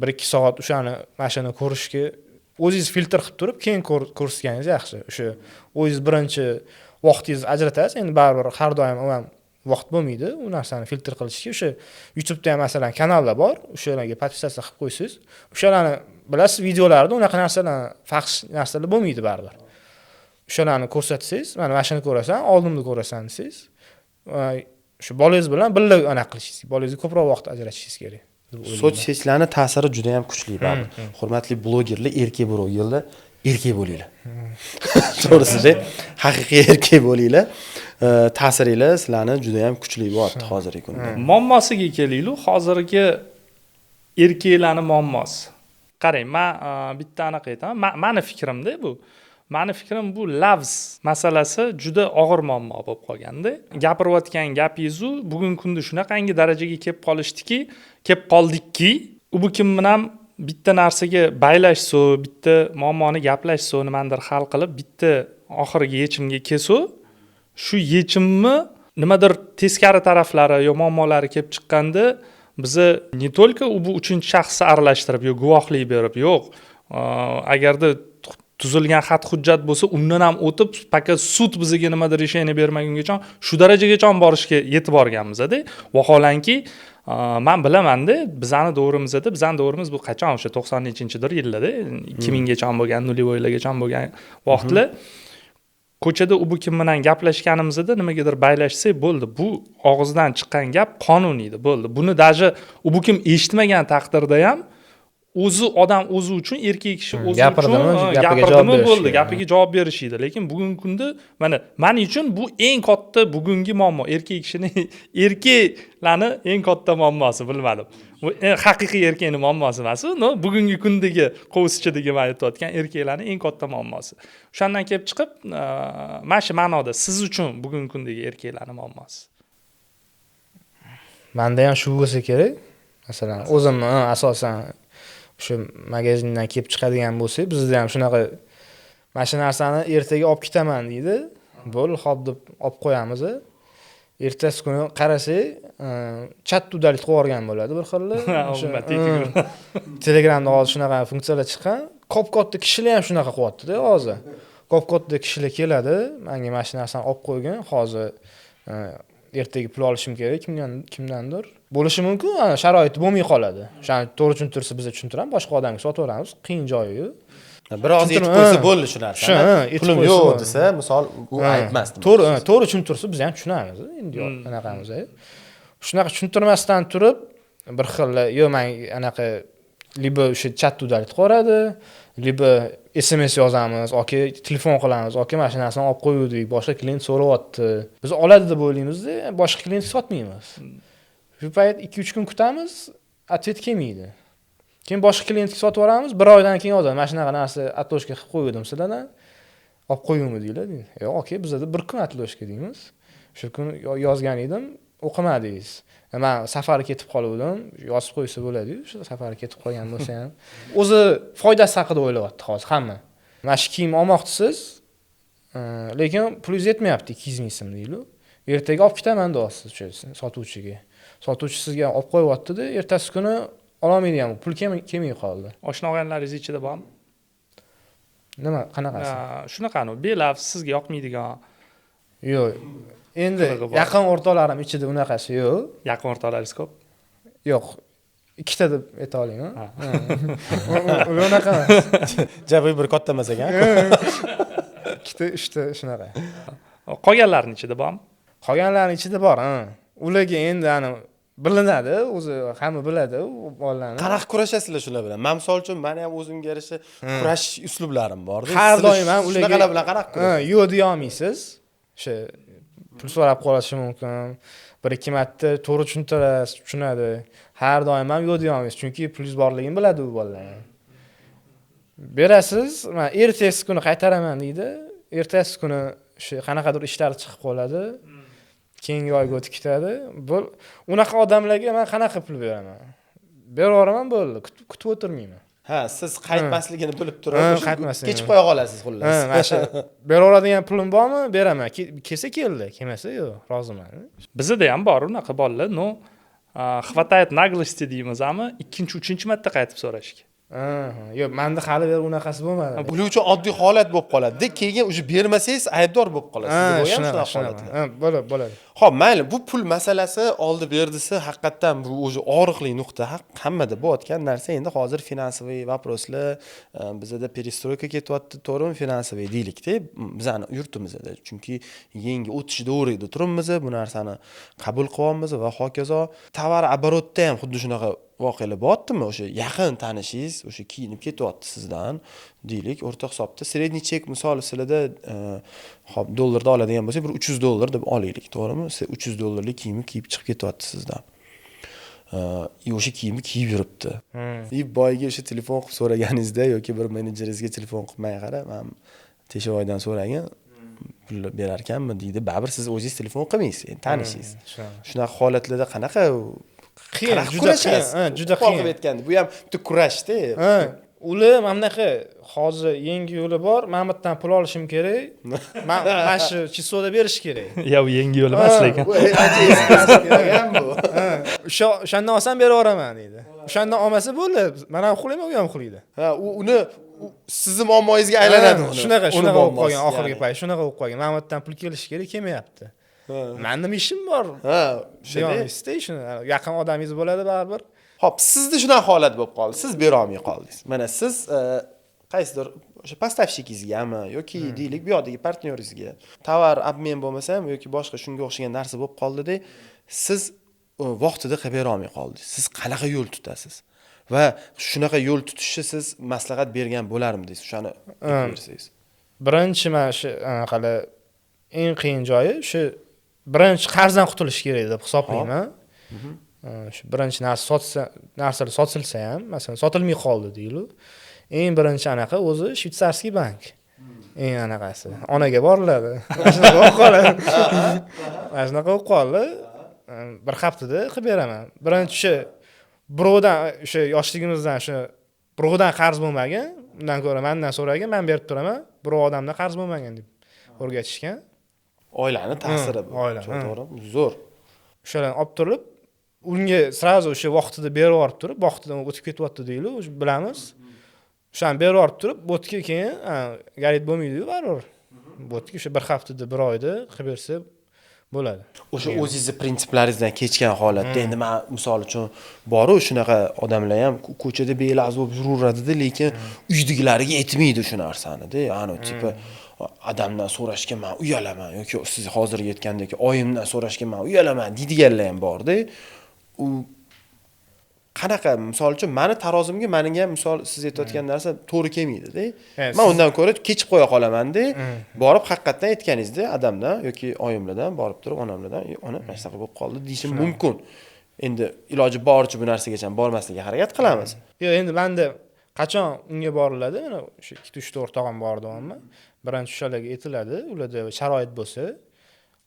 1-2 soat o'shani mashina ko'rishga o'zingiz filtr qilib turib, keyin ko'rsatganingiz yaxshi. O'sha o'zingiz birinchi vaqtingizni ajratasiz, endi baribir har doim ham vaqt bo'lmaydi u narsani filtr qilishga. O'sha YouTube'da ham masalan kanallar bor, o'shalarga podpisatsiya qilib qo'ysiz. O'shalarni bilasiz, videolarda unaqa narsalar, faxsh narsalar bo'lmaydi baribir. O'shalarni ko'rsatsangiz, mana shuni ko'rasan, oldimda ko'rasan desiz, shu bolangiz bilan birga anaqa qilishingiz, bolangizga ko'proq vaqt ajratishingiz kerak. Sochsetlarning ta'siri juda ham kuchli baribir. Hurmatli blogerlar, erkak blogerlar, erkak bo'linglar. To'g'risi, haqiqiy erkak bo'linglar. Ta'siringiz sizlarni juda ham kuchli bo'lyapti hozirgi kunda. Muammosiga kelaylik, hozirgi erkaklarning muammosi. Qarang, men bitta anaqa aytaman. Meni fikrimda bu. Meni fikrim bu lavz masalasi juda og'ir muammo bo'lib qolganda. Gapirayotgan gapingiz bugungi kunda shunaqangi darajaga kelib qoldikki, bu kim bilan bitta narsaga baylashsa, bitta muammoni gaplashsa, nimadir hal qilib, bitta oxirgi yechimga kelsa, shu yechimni nimadir teskari taraflari yo muammolari kelib chiqqanda, bizni ne только bu uchinchi shaxsni aralashtirib, yo guvohlik berib, yo'q, agarda tuzilgan xat hujjat bo'lsa, undan ham o'tib, faqat sud bizga nimadir решение bermagungacha shu darajagacha borishga yetib borganmiz-da. Vaholanki, men bilaman-da, bizning davrimiz bu qachon o'sha 90-yillar yillarda, 2000gacha bo'lgan, nolvoylargacha bo'lgan vaqtlar ko'chada u kim bilan gaplashganimizda nimagadir baylashsak bo'ldi. Bu og'izdan chiqqan gap qonuniy edi, bo'ldi. Buni даже u kim eshitmagan taqdirda ham odam o'zi uchun erkak kishi o'zi uchun gapirdimi, gapiga javob gapirdimi berishi bo'ldi, kerak. gapiga javob berish edi. Lekin bugungi kunda mana men uchun bu eng katta bugungi muammo. Erkak kishini erkaklarni eng katta muammosi bilmadim. Bu haqiqiy erkakning muammosi emas, no bugungi kundagi qo'visichidagi men aytayotgan erkaklarning eng katta muammosi. O'shandan kelib chiqib, mana shu ma'noda siz uchun bugungi kundagi erkaklarning muammosi. Menda ham shu bo'lsa kerak. Masalan, o'zim asosan shu magazindan kelib chiqadigan bo'lsa, bizda ham shunaqa mana shu narsani ertaga olib ketaman deydi. Bo'l, xo'p deb olib qo'yamiz. Ertasi kuni qarasak, chat udalik qilib yuborgan bo'ladi bir xilli. Telegramda hozir shunaqa funksiyalar chiqqan. Kop-katta kishilar ham shunaqa qilyapti-da hozir. Kop-katta kishilar keladi, menga mana shu narsani olib qo'ygan, hozir ertaga pul olishim kerak kimdandir. Bo'lishi mumkin, sharoiti bo'lmay qoladi. O'shani to'g'ri tushuntirsa biz tushuntiramiz, boshqa odamga sotib yuboramiz, qiyin joyi-yu. Biroz yetib qo'ysa bo'ldi shu narsani. Pulim yo'q desa, misol u aytmas. To'g'ri tushuntirsa biz ham tushunamiz. Endi anaqamiz. Shunaqa tushuntirmasdan turib, bir xil yo men anaqa liba o'sha chat udalik qilib yuboradi, liba SMS yozamiz, yoki telefon qilamiz, yoki mana shu narsani olib qo'yuvdik, boshqa klient so'rayapti. Biz oladi deb o'ylaymiz-da, boshqa klient sotmaymiz. Shu payt 2-3 kun kutamiz, atvet kelmaydi. Keyin boshqa klientga sotib yuboramiz, 1 oydan keyin yozadi, mana shunaqa narsa atloshka qilib qo'ydim sizlardan. Olib qo'yingmi deyiladi. Yo'q, okey, bizda 1 kun atloshka deymiz. Shu kun yozgan edim, o'qimadingiz. Men safarga ketib qoluvdim, yozib qo'ysa bo'ladi-yu, shu safarga ketib qolgan bo'lsa ham. O'zi foydasi haqida o'ylayapti hozir hamma. Mana shu kiyim olmoqchisiz, lekin pulingiz yetmayapti, 200 ming so'm deydi. Ertaga olib ketaman deyapsiz o'sha sotuvchiga. Sotuvchi sizga olib qo'yyapti-da, ertasi kuni ololmaydigan, pul kelmay qoldi. Oshna olganlaringiz ichida bormi? Nima, qanaqasi? Shunaqani, belaf sizga yoqmaydigan. Yo'q. Endi yaqin o'rtoqlarim ichida unaqasi yo'q. Yaqin o'rtoqlaringiz ko'p? Yo'q. Ikkita deb ayta olaman. Unaqa emas. Jabi bir katta emas ekan. Ikkita, uchta shunaqa. Qolganlarning ichida bormi? Qolganlarning ichida bor, ularga endi bilinadi, o'zi hamma biladi u bolalarni. Qanaqa kurashasizlar shular bilan? Men misol uchun meni ham o'zimga yarasha kurash uslublarim bor-da. Har doim ham ularga bilan qanaqa kurashasiz? yo'q deya olmaysiz. O'sha pul so'rab qolishi mumkin. 1-2 marta to'g'ri tushunadi. Har doim ham yo'q deya olmaysiz, chunki pulingiz borligini biladi u bolalar. Berasiz, men ertasi kuni qaytaraman deydi. Ertasi kuni o'sha qanaqadir ishlar chiqib qoladi. Keyingi oyga o'tib ketadi. Unaqa odamlarga men qanaqa pul beraman? Beraman bo'ldi, kutib o'tirmayman. Ha, siz qaytmasligini bilib turib, kechib qo'ya qolasiz xullas. Mana shu beraveradigan pulim bormi? Beraman. Kelsa keldi, kelmasa yo'q, roziman. Bizda ham bor unaqa bolalar, no, хватает наглости deymizmi? 2-3 marta qaytib so'rashga. Yo'q, menda hali unaqasi bo'lmadi. Buning uchun oddiy holat bo'lib qoladi. Keyin o'sha bermasangiz aybdor bo'lib qolasiz. Bu ham shunaqa holatlar. Bo'ladi. Xo'p, mayli, bu pul masalasi oldi berdisi haqiqatan bu o'zi og'riqli nuqta. Hammada bo'layotgan narsa endi hozir finansiy vопросlar, bizda perestroyka ketyapti, to'g'rimi, finansiy deylik-da, bizning yurtimizda. Chunki yangi o'tish davrida turibmiz, bu narsani qabul qilyapmiz va hokazo. Tovar оборотda ham xuddi shunaqa voqealar bo'lyaptimi? O'sha yaqin tanishingiz, o'sha kiyinib ketyapti sizdan, deylik, o'rta hisobda sredniy chek misoli sizlarda hop dollarda oladigan bo'lsa, bir $300 deb olaylik, to'g'rimi? Siz $300lik kiyimni kiyib chiqib ketyapti sizdan. O'sha kiyimni kiyib yuribdi. Boyga o'sha telefon qilib so'raganingizda yoki bir menejeringizga telefon qilmay qarab, men Teshovoydan so'ragan, pul berar ekanmi deydi. Baribir siz o'zingiz telefon qilmaysiz, endi tanishingiz. Shunaqa holatlarda qanaqa qiyin, juda qiyin, juda qiyin. Aytganda, bu ham bitta kurashda. Ular mamnaqa hozir yangi yo'li bor. Men bundan pul olishim kerak. Men shu chisoda berish kerak. Ya, u yangi yo'l emas lekin. Bu ham bu. O'shandan olsam beraveraman deydi. O'shandan olmasa bo'ldi. Men ham xulayman, u ham xulaydi. Ha, uni sizni muammoyingizga aylanadi uni. Shunaqa bo'lib qolgan oxirgi payt, shunaqa bo'lib qolgan. Men bundan pul kelish kerak, kelmayapti. Mening ishim bor. Ha, shuni yaqin odamingiz bo'ladi baribir. Xo'p, sizda shunaqa holat bo'lib qoldi. Siz bera olmay qoldingiz. Mana siz qaysidir o'sha поставщикingizgami yoki deylik bu yoqdagi partnyoringizga tovar obmen bo'lmasa ham yoki boshqa shunga o'xshagan narsa bo'lib qoldi-da, siz vaqtida qilib bera olmay qoldingiz. Siz qanaqa yo'l tutasiz? Va shunaqa yo'l tutishni siz maslahat bergan bo'larmidingiz? O'shani bersangiz. Birinchi mana shu anaqalar eng qiyin joyi shu birinchi qarzdan qutulish kerak deb hisoblayman. Shu birinchi narsalar sotilsa ham, masalan, sotilmay qoldi deylik. Eng birinchi anaqa o'zi shvetsarskiy bank. Eng anaqasi. Onaga boriladi. Mana shunaqa bo'lib qoladi. Mana shunaqa bo'lib qoldi. Bir haftada qilib beraman. Birinchi shu birovdan o'sha yoshligimizdan shu birovdan qarz bo'lmagan, undan ko'ra mendan so'ragan, men berib turaman. Birov odamdan qarz bo'lmagan deb o'rgatishgan. Oilani ta'siri bu. Oila, To'g'rimi? Zo'r. O'shalarni olib turib, unga srazu o'sha vaqtida berib yuborib turib, vaqtidan o'tib ketyapti deylik, bilamiz. O'shani berib yuborib turib, bo'tga keyin garit bo'lmaydi-ku baribir. Bo'tga o'sha bir haftada, bir oyda qilib bersa bo'ladi. O'sha o'zingizning prinsiplaringizdan kechgan holatda endi men misol uchun boru shunaqa odamlar ham ko'chada belaz bo'lib yuraveradi-da, lekin uydagilariga aytmaydi shu narsani-da. Ya'ni tipi odamdan so'rashga men uyalaman yoki siz hozir aytgandek oyimdan so'rashga men uyalaman deydiganlar ham bor-da. U qanaqa misol uchun meni tarozimga menga misol siz aytayotgan narsa to'g'ri kelmaydi-da. Men undan ko'ra kechib qo'ya qolaman-da. Borib haqiqatan aytganingizda odamdan yoki oyimlardan borib turib onamlardan ona mana shunaqa bo'lib qoldi deyishim mumkin. Endi iloji boricha bu narsagacha bormaslikka harakat qilamiz. Yo'q, endi menda qachon unga boriladi? Mana o'sha 2-3 ta o'rtog'im bor deyapman. Birinchi o'shalarga aytiladi, ularda sharoit bo'lsa,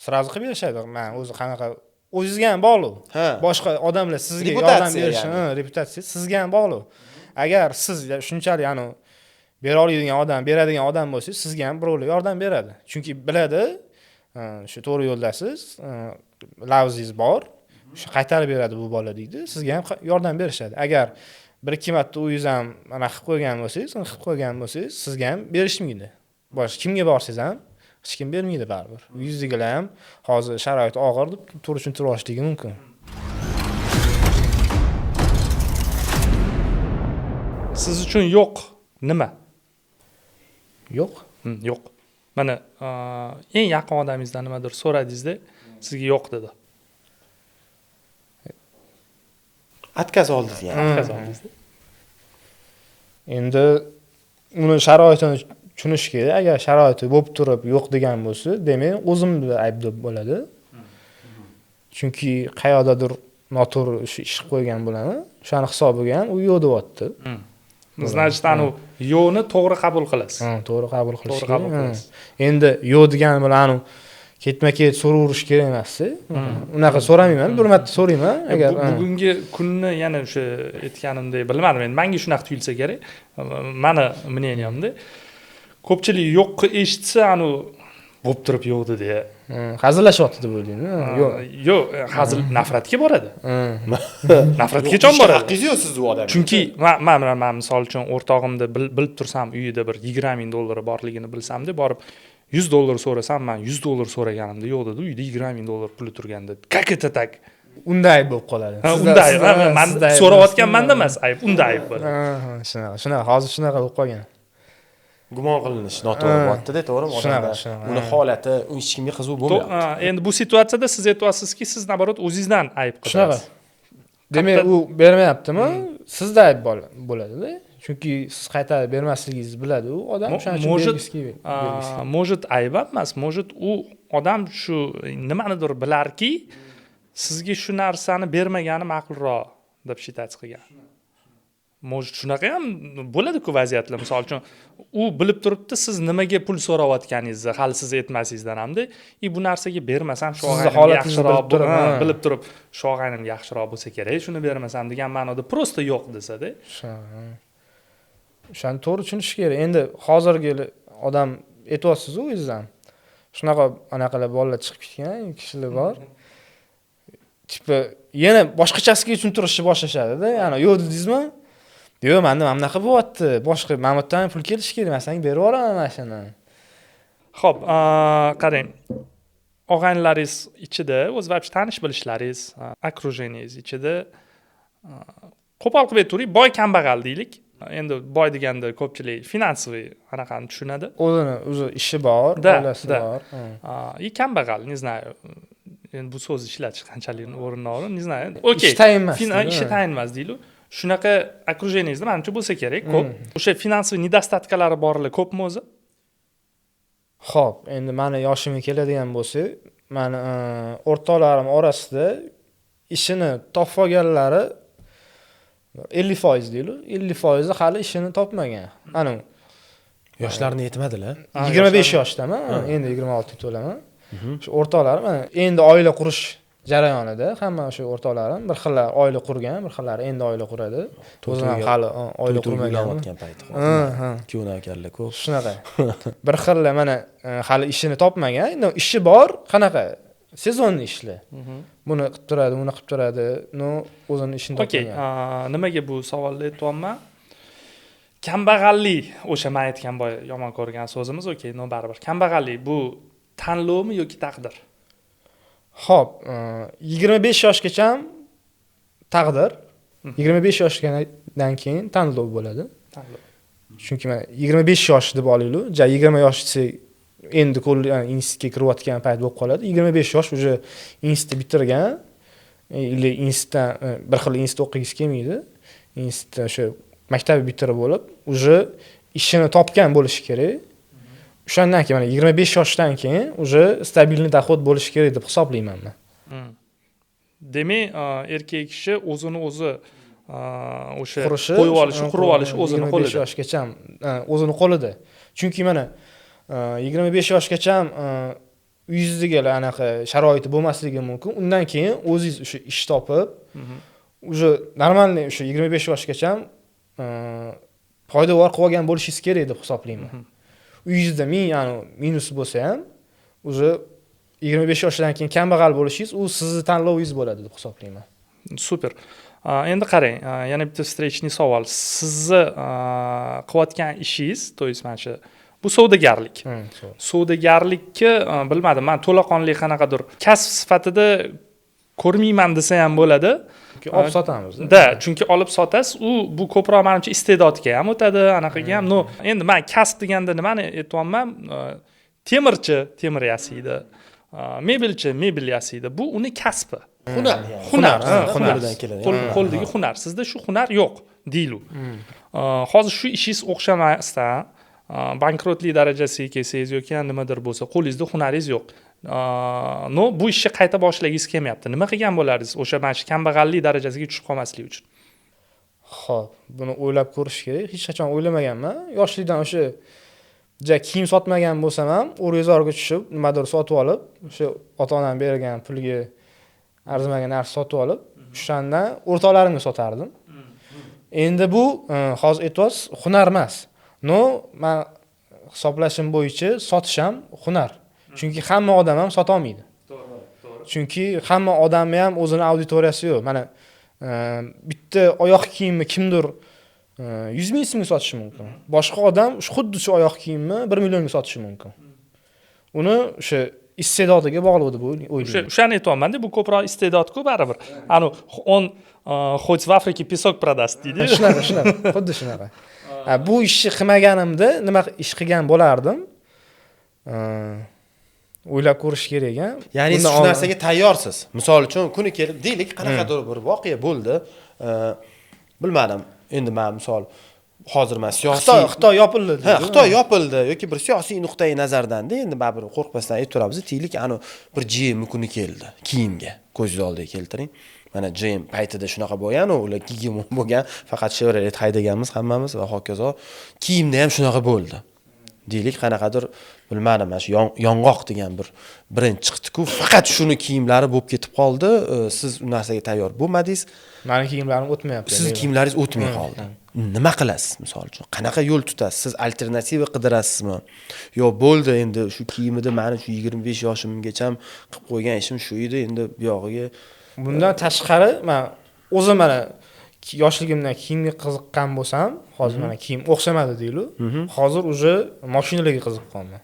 srazu qilib berishadi. Men o'zi qanaqa o'zingizga ham bog'liq. Boshqa odamlar sizga yordam berishi, reputatsiya sizga ham bog'liq. Agar siz shunchalik bera oladigan odam, beradigan odam bo'lsangiz, sizga ham birovlar yordam beradi. Chunki biladi, shu to'g'ri yo'ldasiz, lavzingiz bor, shu qaytarib beradi bu bola deydi, sizga ham yordam berishadi. Agar bir ikki marta uyingiz ham mana qilib qo'ygan bo'lsangiz, sizga ham berishmaydi. Boshqa kimga borsangiz ham hech kim bermaydi baribir. Yuzdagilar ham hozir sharoit og'ir deb to'g'ri tushuntirib olishligi mumkin. Siz uchun yo'q nima? Yo'q. Yo'q. Mana eng yaqin odamingizdan nimadir so'radingizda, sizga yo'q dedi. Atkaz oldingiz yani. Atkaz oldingizda. Endi uni sharoitini tushunish kerak. Agar sharoiti bo'lib turib yo'q degan bo'lsa, demak o'zimni aybdor bo'ladi. Chunki qayerdadir noto'g'ri ish qilib qo'ygan bo'laman. O'shani hisobiga ham u yo'q deyapti. Значит, yo'qni to'g'ri qabul qilasiz. To'g'ri qabul qilish kerak. Endi yo'q degan bilan ketma-ket so'raverish kerak emas-da. Unaqa so'ramayman, bir marta so'rayman. Agar bugungi kunni yana o'sha aytganimdek bilmadim, endi menga shunaqa tuyulsa kerak. Meni мнениемda ko'pchilik yo'qni eshitsa, bo'lib turib yo'q dedi. Hazillashyapti deb o'ylayman. Yo'q, hazil nafratga boradi. Nafratga qachon boradi? Haqqingiz yo'q siz u odamga. Chunki men misol uchun o'rtog'imni bilib tursam, uyida bir 20 ming dollari borligini bilsamda, borib $100 so'rasam, men $100 so'raganimda yo'q dedi, uyda 20 ming dollar puli turganda. Как это так? Unda ayb bo'lib qoladi. Unda ayb. Men so'rayotgan menda emas, ayb, unda ayb bo'ladi. Shunaqa, hozir shunaqa bo'lib qolgan. Gumon qilinish noto'g'ri bo'ldida, to'g'rimi? Odamlar uni holati hech kimga qiziq bo'lmayapti. Endi bu situatsiyada siz aytyapsizki, siz naborot o'zingizdan ayb qilasiz. Shunaqa. Demak, u bermayaptimi? Sizda ayb bo'ladi-da. Chunki siz qaytarib bermasligingizni biladi u odam, o'shaning uchun bergisi. Может ayb emas, может u odam shu nimanidir bilarki, sizga shu narsani bermagani ma'qulroq deb shitach qilgan. Может shunaqa ham bo'ladi-ku vaziyatlar. Misol uchun, u bilib turibdi siz nimaga pul so'rayotganingizni, hali siz aytmasingizdan hamda, bu narsaga bermasam shu og'aynim yaxshiroq bilib turib, shu og'aynim yaxshiroq bo'lsa kerak, shuni bermasam degan ma'noda prosta yo'q desa-da. O'shani to'g'ri tushunish kerak. Endi hozirgi odam aytyapsiz-ku o'zingizdan. Shunaqa anaqalar bolalar chiqib ketgan, kishilar bor. Tipi yana boshqachasiga tushuntirishni boshlashadi-da. Ya'ni yo'q dedingizmi? Yo'q, menda mana bunaqa bo'lyapti. Boshqa mamotdan pul kelish kerak, men senga berib yuboraman mashina. Xo'p, qarang. Og'aynilaringiz ichida o'z vaqt tanish bilishlaringiz, okrujeniyingiz ichida qo'pol qilib aytavering, boy kambag'al deylik. Endi boy deganda ko'pchilik finansiy anaqani tushunadi. O'zi ishi bor, oilasi bor. И kambag'al, не знаю, endi bu so'zni ishlatish qanchalik o'rinli, не знаю. Okey. Ish tayin emas. Ishi tayin emas deylik. Shunaqa окружениеңizda menimcha bo'lsa kerak, ko'p. O'sha finansiy nedostatkalari borlar ko'pmi o'zi? Xo'p, endi meni yoshimga keladigan bo'lsak, meni o'rtoqlarim orasida ishini topib olganlari 50% deylik, 50% hali ishini topmagan. Ana Yoshlarni yetmadilar. 25 yoshdaman, endi 26 to'laman. Shu o'rtoqlarim mana endi oila qurish jarayonida, hamma o'sha o'rtoqlarim bir xillar oila qurgan, bir xillar endi oila quradi. O'zim ham hali oila qurmagan payti. Kuyov navkarlar ko'p. Shunaqa. Bir xillar mana hali ishini topmagan, endi ishi bor, qanaqa? Sezonniy ishlar. Buni qilib turadi, uni qilib turadi. No, o'zini ishini topmagan. Okey, nimaga bu savolni aytyapman? Kambag'allik, o'sha men aytgan boya yomon ko'rgan so'zimiz, okey, no baribir. Kambag'allik bu tanlovmi yoki taqdir? Xo'p, 25 yoshgacha taqdir, 25 yoshdan keyin tanlov bo'ladi. Tanlov. Chunki mana 25 yosh deb olaylik, 20 yosh desak, endi institutga kirayotgan payt bo'lib qoladi. 25 yosh уже institutni bitirgan, или institutdan bir xil institut o'qigisi kelmaydi. Institutda o'sha maktabni bitirib bo'lib, уже ishini topgan bo'lishi kerak. O'shandan keyin mana 25 yoshdan keyin уже stabilniy dohod bo'lishi kerak deb hisoblayman men. Demak, erkak kishi o'zini o'zi o'sha qo'yib olishi, qurib olishi o'zini qo'lida. 25 yoshgacha o'zini qo'lida. Chunki mana 25 yoshgacha uyingizga anaqa sharoiti bo'lmasligi mumkin. Undan keyin o'zingiz o'sha ish topib, уже нормальный o'sha 25 yoshgacha foydavor qilib olgan bo'lishingiz kerak deb hisoblayman. Uyingizda minus bo'lsa ham, уже 25 yoshdan keyin kambag'al bo'lishingiz u sizning tanlovingiz bo'ladi deb hisoblayman. Super. Endi qarang, yana bitta встречный savol. Sizni qilayotgan ishingiz, to есть mana shu bu savdogarlik. Savdogarlikni bilmadim, men to'laqonli qanaqadir kasb sifatida ko'rmayman desa ham bo'ladi. Olib sotamiz. Chunki olib sotasiz, bu ko'proq menimcha iste'dodga ham o'tadi, anaqaga ham. No, endi men kasb deganda nimani aytyapman? Temirchi temir yasaydi, mebelchi mebel yasaydi. Bu uni kasbi. Hunardan keladi. Qo'ldagi hunar. Sizda shu hunar yo'q, deylik. Hozir shu ishingiz o'xshamasdan, bankrotlik darajasiga kelsangiz yoki nimadir bo'lsa, qo'lingizda hunaringiz yo'q. No, bu ishni qayta boshlagingiz kelmayapti. Nima qilgan bo'lardingiz o'sha mana shu kambag'allik darajasiga tushib qolmaslik uchun? Xo'p, buni o'ylab ko'rish kerak. Hech qachon o'ylamaganman. Yoshlikdan o'sha kiyim sotmagan bo'lsam ham, o'rgazorga tushib, nimadir sotib olib, o'sha ota-onam bergan pulga arzimagan narsa sotib olib, o'shandan o'rtoqlarimga sotardim. Endi bu hozir aytasiz, hunar emas. No, men hisoblashim bo'yicha sotish ham hunar. Chunki hamma odam ham sota olmaydi. To'g'ri. Chunki hamma odamning ham o'zining auditoriyasi yo'q. Mana bitta oyoq kiyimni kimdir 100 ming so'mga sotishi mumkin. Boshqa odam xuddi shu oyoq kiyimni 1 millionga sotishi mumkin. Uni o'sha iste'dodiga bog'liq deb o'ylayman. O'shani aytyapman-da, bu ko'proq iste'dodku baribir. On хоть в Afrika песок продаст deydi. Shunaqa, xuddi shunaqa. Bu ishni qilmaganimda nima ish qilgan bo'lardim? O'ylab ko'rish kerak, ha? Ya'ni siz shu narsaga tayyorsiz. Misol uchun kuni kelib deylik, qanaqadir bir voqea bo'ldi. Bilmadim. Endi men misol hozir men siyosiy Xitoy yopildi. Xitoy yopildi yoki bir siyosiy nuqtai nazardan-da endi baribir qo'rqmasdan aytib turamiz. Deylik, bir GM kuni keldi kiyimga. Ko'zingiz oldiga keltiring. Mana GM paytida shunaqa bo'lgan, ular hegemon bo'lgan, faqat Chevrolet haydaganmiz hammamiz va hokazo. Kiyimda ham shunaqa bo'ldi. Deylik, qanaqadir bilmadim, mana shu yong'oq degan bir brend chiqdi-ku, faqat shuni kiyimlari bo'lib ketib qoldi. Siz u narsaga tayyor bo'lmadingiz. Meni kiyimlarim o'tmayapti. Siz kiyimlaringiz o'tmay qoldi. Nima qilasiz, misol uchun? Qanaqa yo'l tutasiz? Siz alternativa qidirasizmi? Yo, bo'ldi, endi shu kiyimida meni shu 25 yoshimgacha qilib qo'ygan ishim shu edi, endi bu yog'iga. Bundan tashqari, men o'zim mana yoshligimdan kiyimga qiziqqan bo'lsam, hozir mana kiyim o'xshamadi deylik. Hozir уже mashinalarga qiziqib qolman.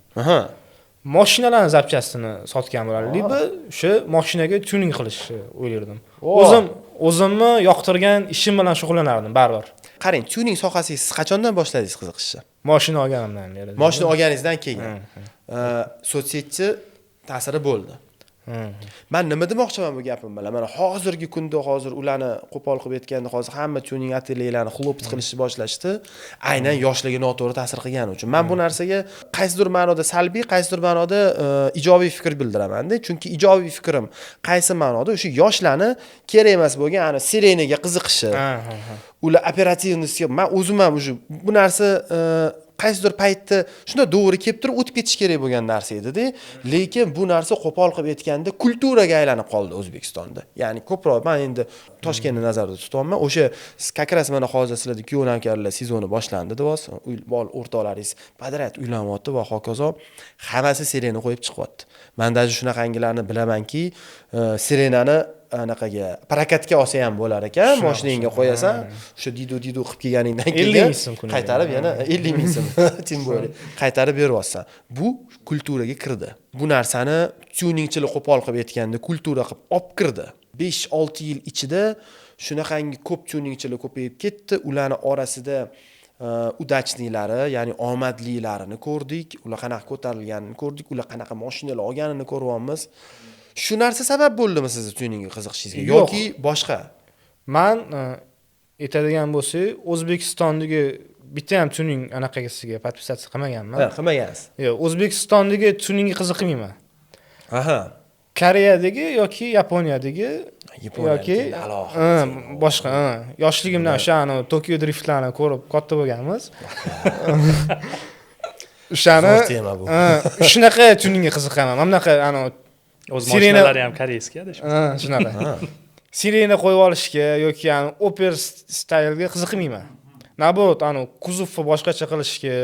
Mashinalarning zapchastini sotgan bo'lardim. Liba o'sha mashinaga tuning qilishni o'ylardim. O'zimni yoqtirgan ishim bilan shug'ullanardim baribir. Qarang, tuning sohasiga siz qachondan boshladingiz qiziqishni? Mashina olganimdan beri. Mashina olganingizdan keyin. Sotsiyetchi ta'siri bo'ldi. Men nima demoqchiman bu gapim bilan? Mana hozirgi kunda hozir ularni qo'pol qilib aytganda hozir hamma tuning atelyelarni xlopit qilishni boshlashdi. Aynan yoshligi noto'g'ri ta'sir qilgani uchun. Men bu narsaga qaysidir ma'noda salbiy, qaysidir ma'noda ijobiy fikr bildiraman-da. Chunki ijobiy fikrim qaysi ma'noda o'sha yoshlarni kerak emas bo'lgan ana sirenaga qiziqishi. Ular operativnostga men o'zim ham o'sha bu narsa qaysidir paytda shunda to'g'ri kelib turib o'tib ketish kerak bo'lgan narsa edi-da, lekin bu narsa qo'pol qilib aytganda kulturaga aylanib qoldi O'zbekistonda. Ya'ni ko'proq men endi Toshkentni nazarda tutyapman. O'sha как раз mana hozir sizlarda kuyov navkarlar sezoni boshlandi deyapsiz. Bol o'rtoqlaringiz badrat uylanyapti va hokazo hammasi sirena qo'yib chiqyapti. Men даже shunaqangilarni bilamanki, sirenani anaqaga prokatga olsa ham bo'lar ekan, mashinangga qo'yasan, o'sha didu qilib kelganingdan keyin qaytarib yana 50 ming so'm tim bo'li qaytarib beryapsan. Bu kulturaga kirdi. Bu narsani tuningchilik qo'pol qilib aytganda kultura qilib olib kirdi. 5-6 yil ichida shunaqangi ko'p tuningchilik ko'payib ketdi. Ularni orasida udachnilari, ya'ni omadlilarini ko'rdik, ular qanaqa ko'tarilganini ko'rdik, ular qanaqa mashinalar olganini ko'ryapmiz. Shu narsa sabab bo'ldimi sizni tuningga qiziqishingizga yoki boshqa? Men aytadigan bo'lsak, O'zbekistondagi bitta ham tuning anaqasiga podpisatsiya qilmaganman. Ha, qilmagansiz. Yo'q, O'zbekistondagi tuningga qiziqmayman. Aha. Koreyadagi yoki Yaponiyadagi yoki boshqa. Yoshligimdan o'sha Tokyo driftlarni ko'rib katta bo'lganmiz. O'shani shunaqa tuningga qiziqaman. Mana bunaqa o'z mashinalari ham koreyskiya shunaqa. Sirena qo'yib olishga yoki oper staylga qiziqmayman. Naborot, kuzovni boshqacha qilishga,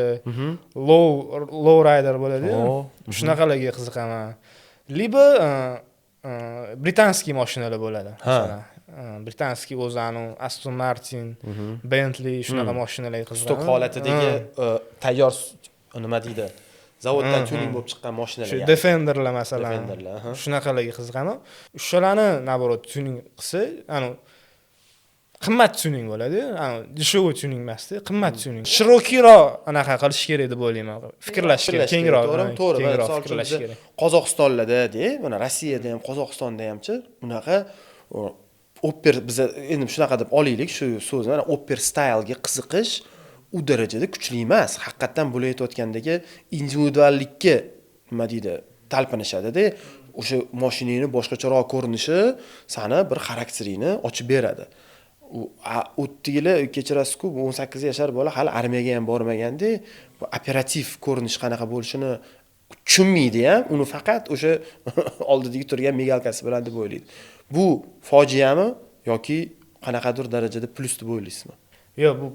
low rider bo'ladi. Shunaqalarga qiziqaman. Liba britanskiy mashinalar bo'ladi. Masalan, britanskiy o'zi Aston Martin, Bentley shunaqa mashinalarga qiziqaman. Stok holatidagi tayyor nima deydi? Zavoddan tuning bo'lib chiqqan mashinalar. Shu Defenderlar masalan. Shunaqalarga qiziqaman. O'shalarni naborot tuning qilsa, qimmat tuning bo'ladi. Dешевый tuning emas-da, qimmat tuning. Shirokiyroq anaqa qilish kerak deb o'ylayman. Fikrlash kerak, kengroq. To'g'ri, fikrlash kerak. Qozog'istonlarda, mana Rossiyada ham, Qozog'istonda hamchi bunaqa oper biz endi shunaqa deb olaylik shu so'zni, mana oper staylga qiziqish u darajada kuchli emas. Haqiqatan bo'layotgandagi individuallikka nima deydi, talpinishadi-da. O'sha mashinangning boshqacharoq ko'rinishi seni bir xarakteringni ochib beradi. O'tdiyli kechirasiz-ku 18 yashar bola hali armiyaga ham bormaganda operativ ko'rinish qanaqa bo'lishini tushunmaydi ham, uni faqat o'sha oldidagi turgan migalkasi bilan deb o'ylaydi. Bu fojiami yoki qanaqadir darajada plus deb o'ylaysizmi? Yo'q, bu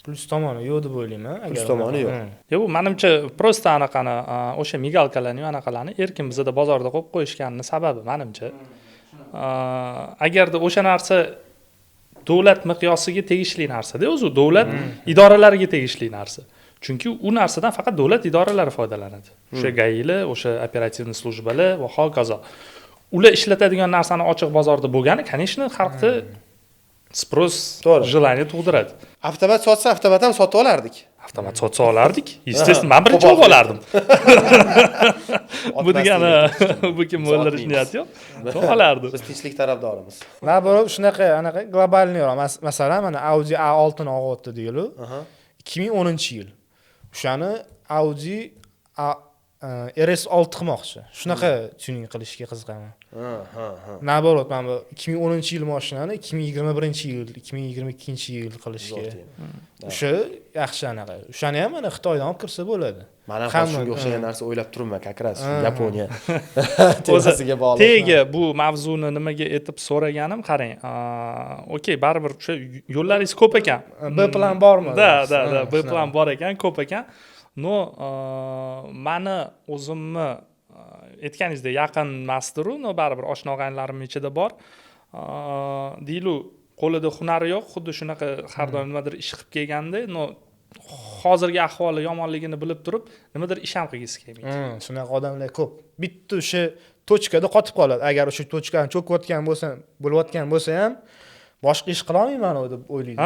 plus tomoni yo'q deb o'ylayman. Plus tomoni yo'q. Yo'q, bu menimcha prosta anaqani o'sha migalkalarni anaqalarni erkin bizda bozorda qo'yib qo'yishganning sababi menimcha. Agarda o'sha narsa davlat miqyosiga tegishli narsa-da, o'zi davlat idoralariga tegishli narsa. Chunki u narsadan faqat davlat idoralari foydalanadi. O'sha GAIlar, o'sha operativniy slujbalar va hokazo. Ular ishlatadigan narsani ochiq bozorda bo'lgani, конечно, xalqda sпрос, желание tug'diradi. Avtomat sotsa, avtomat ham sotib olardik. Avtomat sotsa olardik. Естественно, men birinchi olib olardim. Bu degani bu kim o'ldirish niyati yo'q. Olardim. Biz tinchlik tarafdorimiz. Naborot shunaqa globalniy masalan, mana Audi A6 ni olibdi deyilib. 2010-yil. O'shani Audi RS6 qilmoqchi. Shunaqa tuning qilishga qiziqaman. Naborot, men bu 2010-yil mashinani 2021-yil, 2022-yil qilishga. O'sha yaxshi anaqa. O'shani ham mana Xitoydan olib kirsa bo'ladi. Men ham shunga o'xshagan narsa o'ylab turibman, как раз Yaponiya. O'ziga bog'liq. Tega bu mavzuni nimaga etib so'raganim, qarang. Okey, baribir o'sha yo'llaringiz ko'p ekan. B plan bormi? Da, B plan bor ekan, ko'p ekan. No, meni o'zimni aytganingizdek yaqin emasdiru, no baribir oshna-og'aynilarim ichida bor. Deylu, qo'lida hunari yo'q, xuddi shunaqa har doim nimadir ish qilib kelganda, no hozirgi ahvoli yomonligini bilib turib, nimadir ish ham qilgisi kelmaydi. Shunaqa odamlar ko'p. Bitta o'sha tochkada qotib qoladi. Agar o'sha tochkani cho'kayotgan bo'lsa, bo'layotgan bo'lsa ham boshqa ish qila olmayman deb o'ylaydi.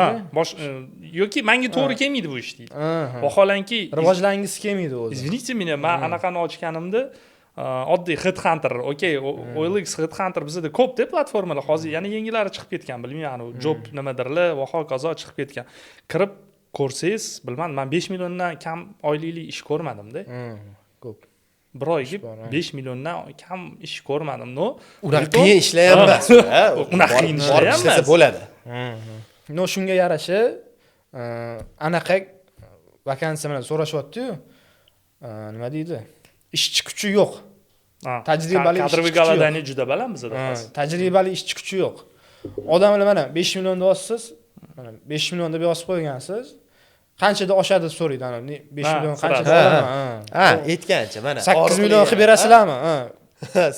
Yoki menga to'g'ri kelmaydi bu ish deydi. Vaholanki rivojlangisi kelmaydi o'zi. Извините меня, men anaqani ochganimda oddiy Headhunter, okey, OLX Headhunter bizda ko'p-da platformalar. Hozir yana yangilari chiqib ketgan, bilmayman, job nimadirlar va hokazo chiqib ketgan. Kirib ko'rsangiz, bilmadim, men 5 milliondan kam oylik ish ko'rmadim-da. Ko'p. Bir oyga 5 milliondan kam ish ko'rmadim. No, ular qiyin ishlayapmiz. Unaqa qiyin ishlayapmiz. Ishlasa bo'ladi. No, shunga yarasha anaqa vakansiya bilan so'rashyapti-yu. Nima deydi? Ishchi kuchi yo'q. Tajribali kadroviy goladani juda baland bizda. Tajribali ishchi kuchi yo'q. Odamlar mana 5 million deb olsiz, mana 5 million deb yozib qo'ygansiz, qanchada oshadi so'raydi. 5 million qanchada olaman? Aytgancha mana 8 million qilib berasizlarmi?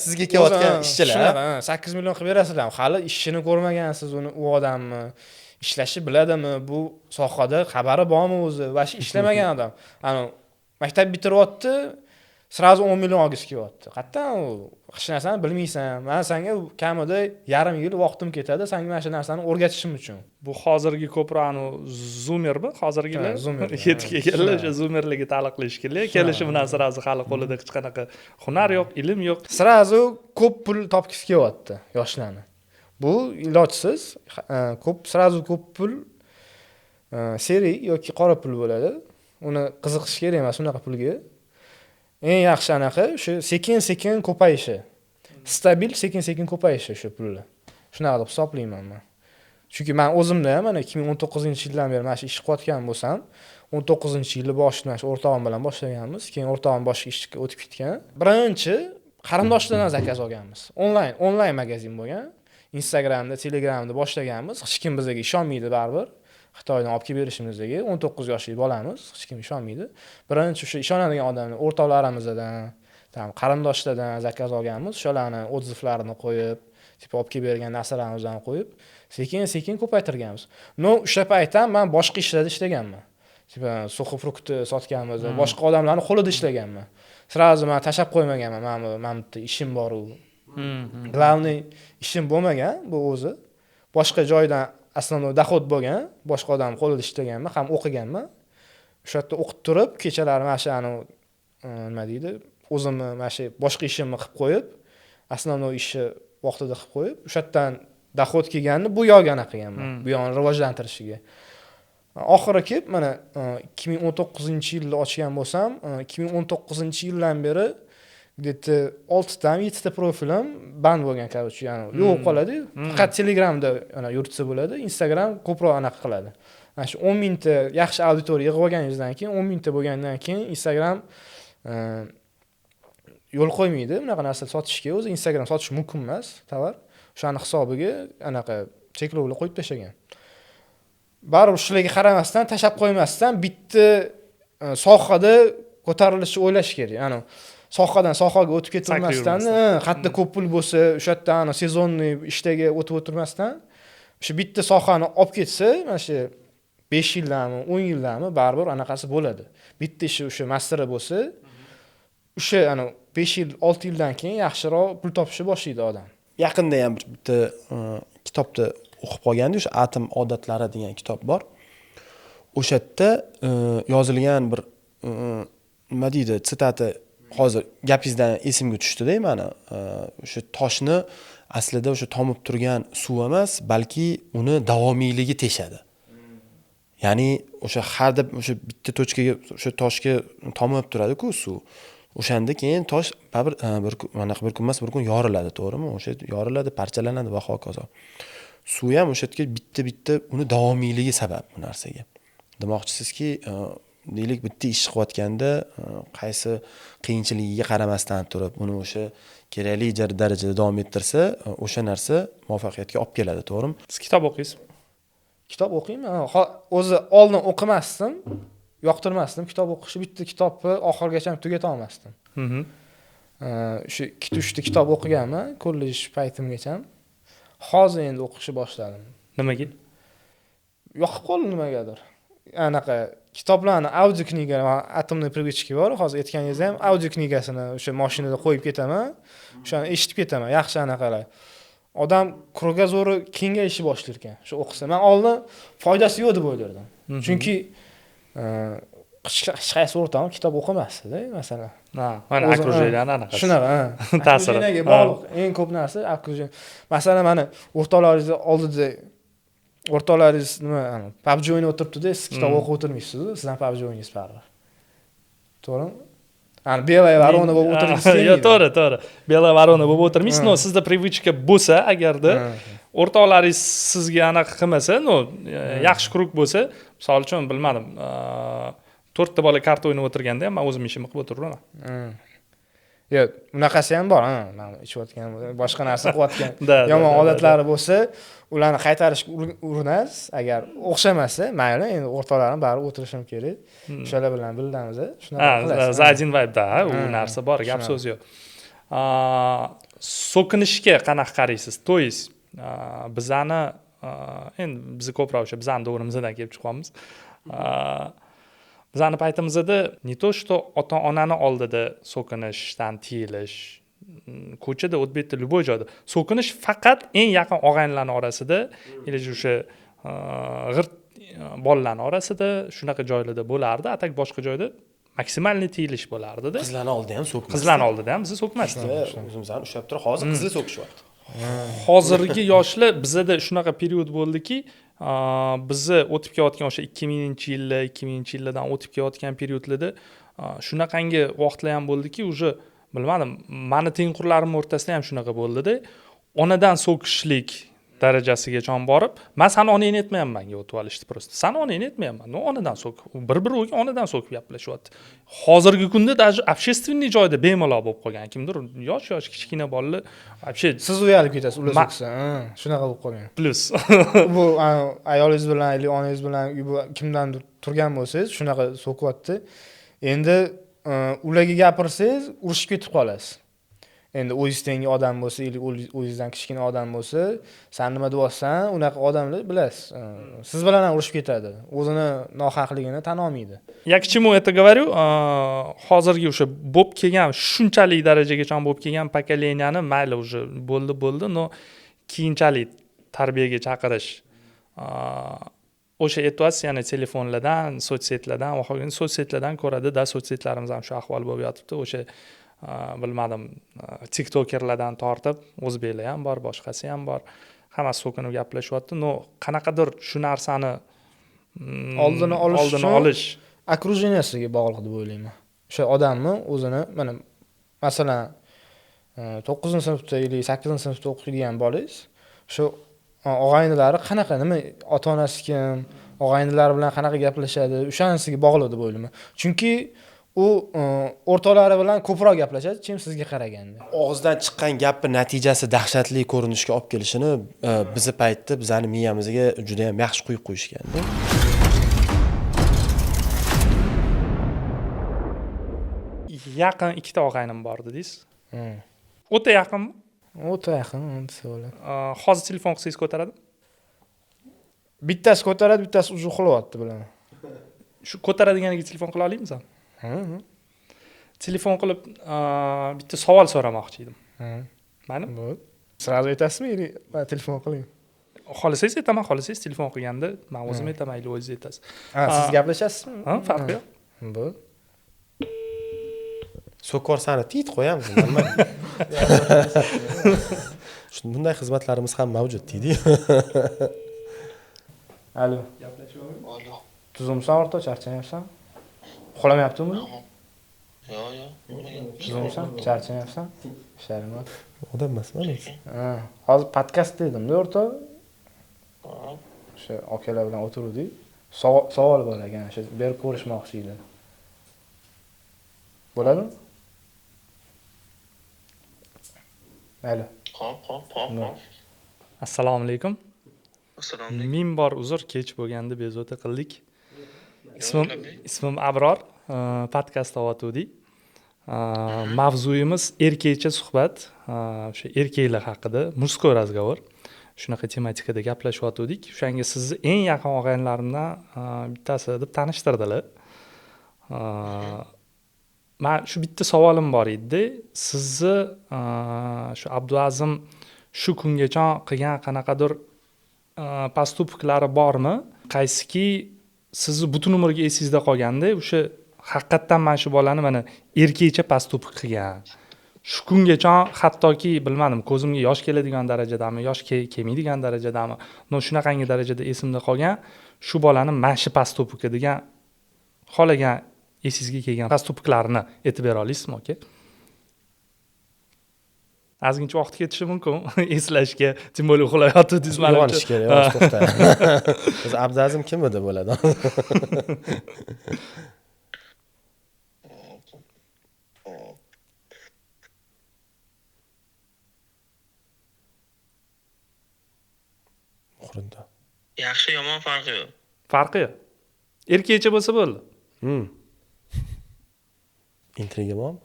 Sizga kelayotgan ishchilar. 8 million qilib berasizlarmi? Hali ishini ko'rmagansiz uni, u odamni ishlashni biladimi? Bu sohada xabari bormi o'zi? Va ishlamagan odam. Maktab bitiryapti, sразу 10 million olgisi kelyapti. Qayerdan u? Hech narsani bilmaysan. Men senga kamida yarim yil vaqtim ketadi, senga mana shu narsani o'rgatishim uchun. Bu hozirgi ko'proq zoomermi? Hozirgilar yetib kelganlar o'sha zoomerlarga taalluqli ishkilar. Kelishi bilan sразу hali qo'lida hech qanaqa hunar yo'q, ilm yo'q. Sразу ko'p pul topgisi kelyapti yoshlarni. Bu ilojsiz, sразу ko'p pul seri yoki qora pul bo'ladi. Uni qiziqish kerak emas unaqa pulga. Eng yaxshi anaqa o'sha sekin-sekin ko'payishi. Stabil sekin-sekin ko'payishi shu pullar. Shunaqa deb hisoblayman men. Chunki men o'zimda ham mana 2019-yildan beri mana shu ish qilayotgan bo'lsam, 19-yilni boshida mana shu o'rtog'im bilan boshlaganmiz. Keyin o'rtog'im boshqa ishga o'tib ketgan. Birinchi qarindoshlardan zakaz olganmiz. Onlayn magazin bo'lgan. Instagramda, Telegramda boshlaganmiz. Hech kim bizga ishonmaydi baribir. Xitoydan olib kelib berishimizga 19 yoshli bolamiz, hech kim ishonmaydi. Birinchi o'sha ishonadigan odamlar o'rtoqlarimizdan, qarindoshlardan zakaz olganmiz. O'shalarni odzivlarini qo'yib, olib kelib bergan narsalarimizdan qo'yib, sekin-sekin ko'paytirganmiz. No, o'sha paytda men boshqa ishlarda ishlaganman. Suxi-frukti sotganmiz, boshqa odamlarning qo'lida ishlaganman. Sразу men tashab qo'ymaganman. Men bitta ishim bor u. Главный ishim bo'lmagan bu o'zi. Boshqa joydan aslında dohod bo'lgan, boshqa odam qo'lida ishlaganman, ham o'qiganman. O'sha yerda o'qib turib, kechalari mana shu nima deydi, o'zimni mana shu boshqa ishimni qilib qo'yib, aslında ishni vaqtida qilib qo'yib, o'sha yerdan dohod kelganini bu yo'g'a qilganman. Bu yo'g'ni rivojlantirishiga. Oxiri kelib mana 2019-yilda ochgan bo'lsam, 2019-yildan beri где-то 6 dan 7 ta profilim band bo'lgan, короче, ya'ni yo'q qoladi. Faqat Telegramda yuritsa bo'ladi, Instagram ko'proq anaqa qiladi. Mana shu 10 mingta yaxshi auditoriya yig'ib olganingizdan keyin, 10 mingta bo'lgandan keyin Instagram yo'l qo'ymaydi bunaqa narsa sotishga. O'zi Instagram sotish mumkin emas, tovar. O'shani hisobiga anaqa cheklovlar qo'yib tashlagan. Baribir shularga qaramasdan, tashab qo'ymasdan bitta sohada ko'tarilishni o'ylash kerak. Ya'ni sohadan sohaga o'tib ketilmasdan, hatto ko'p pul bo'lsa, o'sha yerda sezonniy ishdagi o'tib o'tirmasdan, o'sha bitta sohani olib ketsa, mana shu 5 yildanmi, 10 yildanmi baribir anaqasi bo'ladi. Bitta ishi o'sha masteri bo'lsa, o'sha 5 yil, 6 yildan keyin yaxshiroq pul topishni boshlaydi odam. Yaqinda ham bitta kitobda o'qib qolganda, o'sha atom odatlari degan kitob bor. O'sha yerda yozilgan bir nima deydi, sitati hozir gapingizdan esimga tushdi-da, mana o'sha toshni aslida o'sha tomib turgan suv emas, balki uni davomiyligi teshadi. Ya'ni o'sha har deb o'sha bitta tochkaga o'sha toshga tomib turadi-ku suv. O'shanda keyin tosh bir kun emas, bir kun yoriladi, to'g'rimi? O'sha yoriladi, parchalanadi va hokazo. Suv ham o'sha yerga bitta uni davomiyligi sabab bu narsaga. Demoqchisizki, deylik bitta ish qilayotganda qaysi qiyinchiligiga qaramasdan turib, uni o'sha kerakli darajada davom ettirsa, o'sha narsa muvaffaqiyatga olib keladi, to'g'rimi? Siz kitob o'qiysiz? Kitob o'qiyman. O'zi oldin o'qimasdim, yoqtirmasdim kitob o'qishni. Bitta kitobni oxirigacha tugata olmasdim. Shu 2-3 ta kitob o'qiganman kollej paytimgacha. Hozir endi o'qishni boshladim. Nimaga? Yoqib qoldi nimagadir. Anaqa kitoblarni audio kniga, atomniy привычка bor. Hozir aytganingiz ham audio knigasini o'sha mashinada qo'yib ketaman. O'shani eshitib ketaman. Yaxshi anaqalar. Odam krugozori kengayishni boshlar ekan. Shu o'qisa. Men oldin foydasi yo'q deb o'ylardim. Chunki hech qaysi o'rtog'im kitob o'qimasdi-da, masalan. Ha, mana окружениyaning anaqasi. Shunaqa, Ta'siri. Окружениyaga bog'liq eng ko'p narsa окружение. Masalan, mana o'rtoqlaringiz oldida o'rtoqlaringiz nima, PUBG o'ynab o'tiribdi-da, siz kitob o'qib o'tirmaysiz, siz ham PUBG o'ynaysiz baribir. To'g'rimi? Ani belaya varona bo'lib o'tirmaysiz. Yo'q, to'g'ri. Belaya varona bo'lib o'tirmaysiz, no sizda привычка bo'lsa, agarda o'rtoqlaringiz sizga anaqa qilmasa, no yaxshi kuruk bo'lsa, misol uchun bilmadim, 4 ta bola karta o'ynab o'tirganda ham men o'zim ishimni qilib o'tiraman. Yo'q, unaqasi ham bor, men ichayotgan, boshqa narsa qilayotgan yomon odatlari bo'lsa, ularni qaytarishga urinasiz. Agar o'xshamasa, mayli, endi o'rtoqlarim bari o'tirishim kerak. O'shalar bilan bildamiz, shunaqa qilasiz. За один vibe-da, u narsa bor, gap so'z yo'q. So'kinishga qanaqa qaraysiz? То есть, bizani endi biz ko'proq o'sha bizani davrimizdan kelib chiqamiz. Bizani paytimizda не то что ota-onani oldida so'kinishdan tiyilish, ko'chada, o'tbetda, любой joyda so'kinish faqat eng yaqin og'aynilarning orasida, или o'sha g'irt bolalarning orasida shunaqa joylarda bo'lardi, atak boshqa joyda maksimalniy tiyilish bo'lardi-da. Qizlarning oldida ham so'kmasdi. Qizlarning oldida ham bizni so'kmasdi. O'zimizni ushlab turib, hozir qizlar so'kishyapti. Hozirgi yoshlar bizda shunaqa period bo'ldiki, bizni o'tib kelayotgan o'sha 2000-yillar, 2000-yillardan o'tib kelayotgan periodlarda shunaqangi vaqtlar ham bo'ldiki, уже bilmadim, meni tengqurlarim o'rtasida ham shunaqa bo'ldi-da. Onadan so'kishlik darajasigacha borib, men sani onangni aytmayapman-ga o'tib olishdi просто. Sani onangni aytmayapman, no onadan so'k. Bir-biriga onadan so'kib gaplashyapti. Hozirgi kunda даже общественный joyda bemalol bo'lib qolgan. Kimdir yosh kichkina bolalar вообще siz uyalib ketasiz, ular so'ksa. Shunaqa bo'lib qolgan. Plus. Bu ayolingiz bilan, yoki onangiz bilan kimdandir turgan bo'lsangiz, shunaqa so'kyapti. Endi ularga gapirsangiz, urushib ketib qolasiz. Endi o'zingizdan odam bo'lsa, yoki o'zingizdan kichkina odam bo'lsa, sen nima deyapsan, unaqa odamlar bilasiz. Siz bilan ham urushib ketadi. O'zini nohaqligini tan olmaydi. Я к чему это говорю? Hozirgi o'sha bo'lib kelgan, shunchalik darajagacha bo'lib kelgan pokoleniyani mayli уже bo'ldi, no keyinchalik tarbiyaga chaqirish. O'sha aytyapsiz, ya'ni telefonlardan, sochsetlardan, va qolgan sochsetlardan ko'radi-da, sochsetlarimiz ham shu ahvol bo'lib yotibdi. O'sha bilmadim, tiktokerlardan tortib, o'zbeklar ham bor, boshqasi ham bor. Hammasi so'kinib gaplashyapti. No, qanaqadir shu narsani oldini olish окруженияsiga bog'liq deb o'ylayman. O'sha odamni o'zini, mana masalan 9-sinfda yoki 8-sinfda o'qiydigan bolangiz, shu og'aynilari qanaqa, nima, ota-onasi kim, og'aynilari bilan qanaqa gaplashadi, o'shanisiga bog'liq deb o'ylayman. Chunki u o'rtoqlari bilan ko'proq gaplashadi, chim sizga qaraganda. Og'izdan chiqqan gapning natijasi dahshatli ko'rinishga olib kelishini bizi paytda bizani miyamizga juda ham yaxshi qo'yib qo'yishganda. Yaqin ikkita og'aynim bor dedingiz. O'ta yaqinmi? O'ta yaqin, desa bo'ladi. Hozir telefon qilsangiz ko'taradi? Bittasi ko'taradi, bittasi uje uxlayapti bilaman. Shu ko'taradiganiga telefon qila olamizmi? Telefon qilib bitta savol so'ramoqchi edim. Mayli? Bo'ldi. Sразу aytasizmi, yoki telefon qiling? Xohlasangiz aytaman, xohlasangiz telefon qilganda men o'zim aytaman, yoki o'zingiz aytasiz. Siz gaplashasizmi? Farqi yo'q. Bo'ldi. So'korsani tit qo'yamiz, nima? Bunday xizmatlarimiz ham mavjud deydi. Alo. Alo. Tuzumsan o'rta, charchayapsan? Uxlamayaptimi? Yo'q. Tuzumsan, charchayapsan? Ishlaring bor. Odam emasman o'zi. Hozir podkast dedim-da o'rta. O'sha akalar bilan o'tirdik. Savol bor ekan, o'sha berib ko'rishmoqchi edim. Bo'ladimi? Alo. Hop. Assalomu alaykum. Assalomu alaykum. Ming bor uzr, kech bo'lganda bezovta qildik. Ismim Abror, podkast tavotudi. Mavzuyimiz erkakcha suhbat, o'sha erkaklar haqida, mужской разговор. Shunaqa tematikada gaplashyotgandik. O'shanga sizni eng yaqin og'aynilarimdan bittasi deb tanishtirdilar. Men shu bitta savolim bor edi. Sizni shu Abduazim shu kungacha qilgan qanaqadir postupklari bormi? Qaysiki sizni butun umrga esingizda qolganda o'sha haqiqatdan mana shu bolani mana erkakcha past to'piq qilgan. Shu kungacha hattoki bilmadim, ko'zimga yosh keladigan darajadami, yosh kelmaydigan darajadami, no shunaqangi darajada esimda qolgan. Shu bolani mana shu past to'piq degan xolagan esingizga kelgan past to'piqlarni aytib bera olasizmi, aka? Ozgincha vaqt ketishi mumkin eslashga, tim bo'lib uxlayotdingiz mana. Uyg'onish kerak, to'xta. Biz Abdazim kim edi bo'ladi? Muhrinda. Yaxshi yomon farqi yo'q. Farqi yo'q. Erkakcha bo'lsa bo'ldi. Intriga bormi?